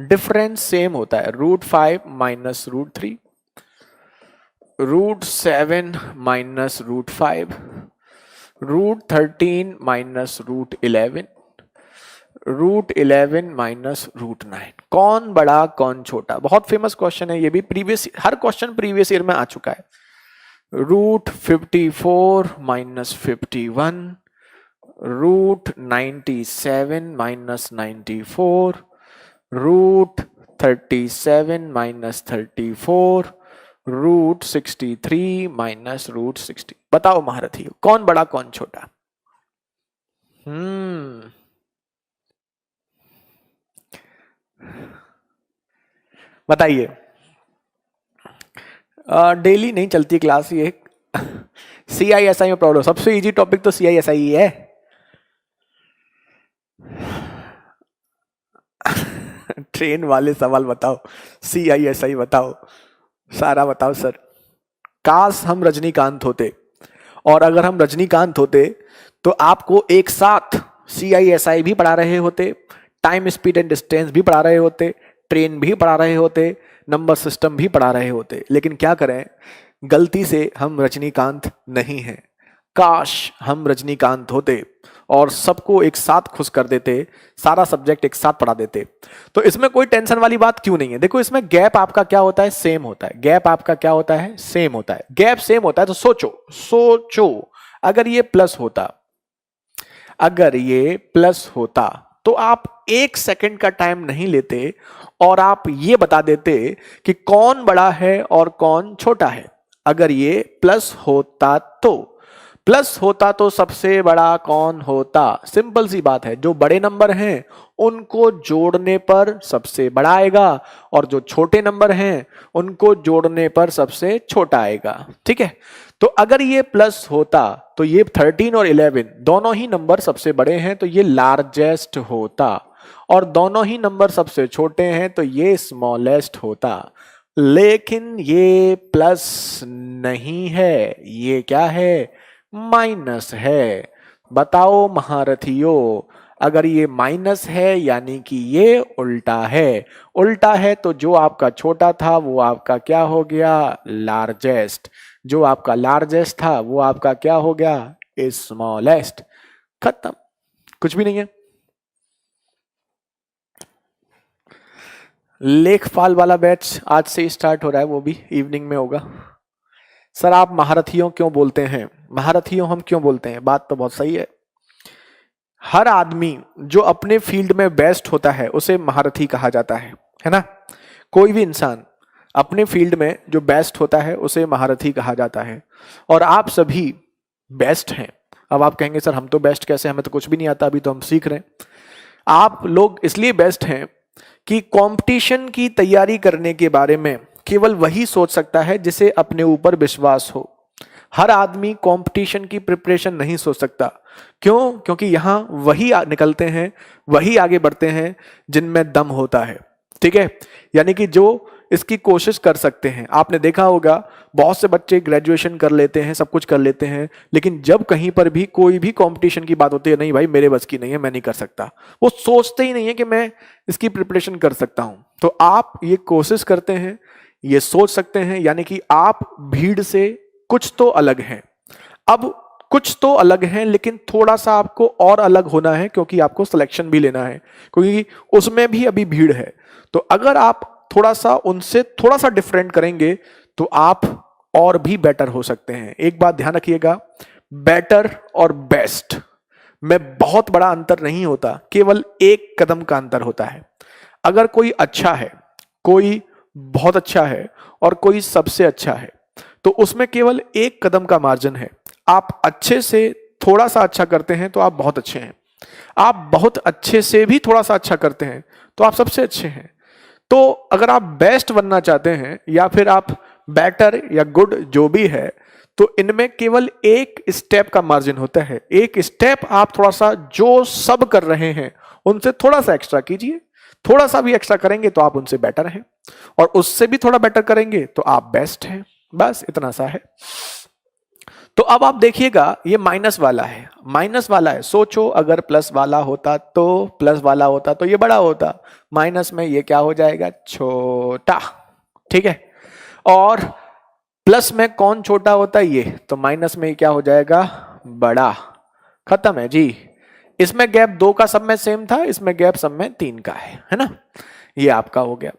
डिफरेंस सेम होता है, √5 माइनस √3, √7 माइनस √5, √13 माइनस √11, √11 माइनस √9। कौन बड़ा कौन छोटा? बहुत फेमस क्वेश्चन है ये भी, हर क्वेश्चन प्रीवियस ईयर में आ चुका है। √54 माइनस 51, √97 माइनस 94, √37 माइनस 34, √63 माइनस √60। बताओ महारथी, कौन बड़ा कौन छोटा? बताइए। डेली नहीं चलती क्लास ये। CISI में प्रॉब्लम, सबसे इजी टॉपिक तो CISI ही है। ट्रेन वाले सवाल बताओ, CISI बताओ, सारा बताओ सर। काश हम रजनीकांत होते, और अगर हम रजनीकांत होते तो आपको एक साथ CISI भी पढ़ा रहे होते, टाइम स्पीड एंड डिस्टेंस भी पढ़ा रहे होते, ट्रेन भी पढ़ा रहे होते, नंबर सिस्टम भी पढ़ा रहे होते। लेकिन क्या करें, गलती से हम रजनीकांत नहीं हैं। काश हम रजनीकांत होते और सबको एक साथ खुश कर देते, सारा सब्जेक्ट एक साथ पढ़ा देते। तो इसमें कोई टेंशन वाली बात क्यों नहीं है। देखो इसमें गैप आपका क्या होता है, सेम होता है। गैप आपका क्या होता है, सेम होता है। गैप सेम होता है तो सोचो सोचो, अगर ये प्लस होता, अगर ये प्लस होता तो आप 1 सेकंड का टाइम नहीं लेते और आप ये बता देते कि कौन बड़ा है और कौन छोटा है। अगर ये प्लस होता तो, प्लस होता तो सबसे बड़ा कौन होता। सिंपल सी बात है, जो बड़े नंबर हैं उनको जोड़ने पर सबसे बड़ा आएगा और जो छोटे नंबर हैं उनको जोड़ने पर सबसे छोटा आएगा। ठीक है, तो अगर ये प्लस होता तो ये 13 और 11 दोनों ही नंबर सबसे बड़े हैं तो ये लार्जेस्ट होता, और दोनों ही नंबर सबसे छोटे हैं तो ये स्मॉलेस्ट होता। लेकिन ये प्लस नहीं है, ये क्या है, माइनस है। बताओ महारथियों, अगर ये माइनस है यानी कि ये उल्टा है। उल्टा है तो जो आपका छोटा था वो आपका क्या हो गया, लार्जेस्ट। जो आपका लार्जेस्ट था वो आपका क्या हो गया, स्मॉलेस्ट। खत्म, कुछ भी नहीं है। लेखपाल वाला बैच आज से स्टार्ट हो रहा है, वो भी इवनिंग में होगा। सर आप महारथियों क्यों बोलते हैं, महारथियों हम क्यों बोलते हैं, बात तो बहुत सही है। हर आदमी जो अपने फील्ड में बेस्ट होता है उसे महारथी कहा जाता है ना। कोई भी इंसान अपने फील्ड में जो बेस्ट होता है उसे महारथी कहा जाता है। और आप सभी बेस्ट हैं। अब आप कहेंगे सर हम तो बेस्ट कैसे, हमें तो कुछ भी नहीं आता, अभी तो हम सीख रहे हैं। आप लोग इसलिए बेस्ट हैं कि कंपटीशन की तैयारी करने के बारे में केवल वही सोच सकता है जिसे अपने ऊपर विश्वास हो। हर आदमी कंपटीशन की प्रिपरेशन नहीं सोच सकता। क्यों? क्योंकि यहां वही निकलते हैं, वही आगे बढ़ते हैं जिनमें दम होता है। ठीक है, यानी कि जो इसकी कोशिश कर सकते हैं। आपने देखा होगा बहुत से बच्चे ग्रेजुएशन कर लेते हैं, सब कुछ कर लेते हैं, लेकिन जब कहीं पर भी कोई भी कंपटीशन की बात होती है, नहीं भाई मेरे बस की नहीं है, मैं नहीं कर सकता। वो सोचते ही नहीं है कि मैं इसकी प्रिपरेशन कर सकता हूं। तो आप ये कोशिश करते हैं, ये सोच सकते हैं, यानी कि आप भीड़ से कुछ तो अलग हैं। अब कुछ तो अलग हैं, लेकिन थोड़ा सा आपको और अलग होना है क्योंकि आपको सिलेक्शन भी लेना है, क्योंकि उसमें भी अभी भीड़ है। तो अगर आप थोड़ा सा उनसे थोड़ा सा डिफरेंट करेंगे तो आप और भी बेटर हो सकते हैं। एक बात ध्यान रखिएगा, बेटर और बेस्ट में बहुत बड़ा अंतर नहीं होता, केवल एक कदम का अंतर होता है। अगर कोई अच्छा है, कोई बहुत अच्छा है और कोई सबसे अच्छा है, तो उसमें केवल एक कदम का मार्जिन है। आप अच्छे से थोड़ा सा अच्छा करते हैं तो आप बहुत अच्छे हैं। आप बहुत अच्छे से भी थोड़ा सा अच्छा करते हैं तो आप सबसे अच्छे हैं। तो अगर आप बेस्ट बनना चाहते हैं या फिर आप बेटर या गुड जो भी है, तो इनमें केवल एक स्टेप का मार्जिन होता है। एक स्टेप आप थोड़ा सा जो सब कर रहे हैं उनसे थोड़ा सा एक्स्ट्रा कीजिए। थोड़ा सा भी एक्स्ट्रा करेंगे तो आप उनसे बेटर हैं, और उससे भी थोड़ा बेटर करेंगे तो आप बेस्ट हैं। बस इतना सा है। तो अब आप देखिएगा ये माइनस वाला है, माइनस वाला है। सोचो अगर प्लस वाला होता तो, प्लस वाला होता तो ये बड़ा होता, माइनस में ये क्या हो जाएगा, छोटा। ठीक है, और प्लस में कौन छोटा होता है, ये तो माइनस में क्या हो जाएगा, बड़ा। खत्म है जी। इसमें गैप 2 का सब में सेम था, इसमें गैप सब में 3 का है ना। ये आपका हो गया।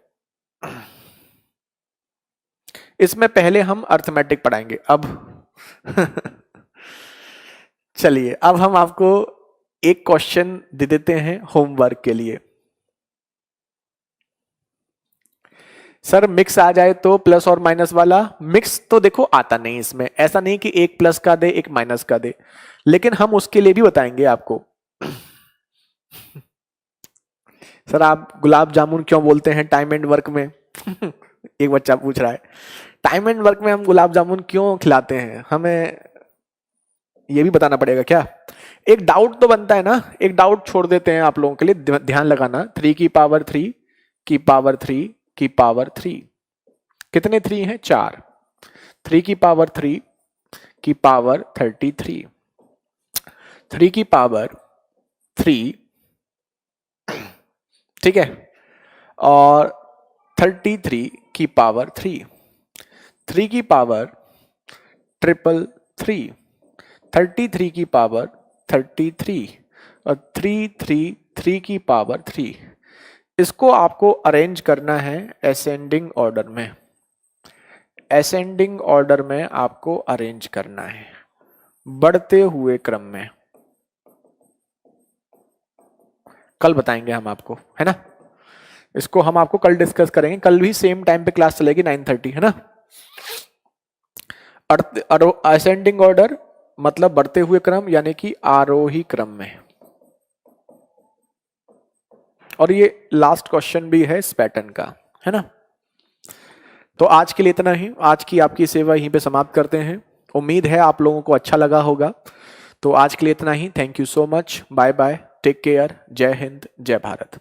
इसमें पहले हम अर्थमेटिक पढ़ाएंगे अब। चलिए अब हम आपको एक क्वेश्चन दे देते हैं होमवर्क के लिए। सर मिक्स आ जाए तो, प्लस और माइनस वाला मिक्स तो देखो आता नहीं इसमें, ऐसा नहीं कि एक प्लस का दे एक माइनस का दे, लेकिन हम उसके लिए भी बताएंगे आपको। सर आप गुलाब जामुन क्यों बोलते हैं टाइम एंड वर्क में? एक बच्चा पूछ रहा है टाइम एंड वर्क में हम गुलाब जामुन क्यों खिलाते हैं, हमें ये भी बताना पड़ेगा क्या? एक डाउट तो बनता है ना, एक डाउट छोड़ देते हैं आप लोगों के लिए, ध्यान लगाना। 3 की पावर 3 की पावर 3 की पावर 3, कितने 3 हैं? 4। 3 की पावर 3 की पावर 33, 3 की पावर 3, ठीक है, और 33 की पावर 3, 3 की पावर 333, 33 की पावर 33 और 3 की पावर 3, इसको आपको अरेंज करना है असेंडिंग ऑर्डर में। असेंडिंग ऑर्डर में आपको अरेंज करना है, बढ़ते हुए क्रम में। कल बताएंगे हम आपको, है ना। इसको हम आपको कल डिस्कस करेंगे, कल भी सेम टाइम पे क्लास चलेगी 9:30, है ना। असेंडिंग ऑर्डर मतलब बढ़ते हुए क्रम, यानी कि आरोही क्रम में। और ये लास्ट क्वेश्चन भी है इस पैटर्न का, है ना। तो आज के लिए इतना ही, आज की आपकी सेवा यहीं पे समाप्त करते हैं। उम्मीद है आप लोगों को अच्छा लगा होगा। तो आज के लिए इतना ही। Thank you so much, bye bye, take care, जय हिंद, जय भारत।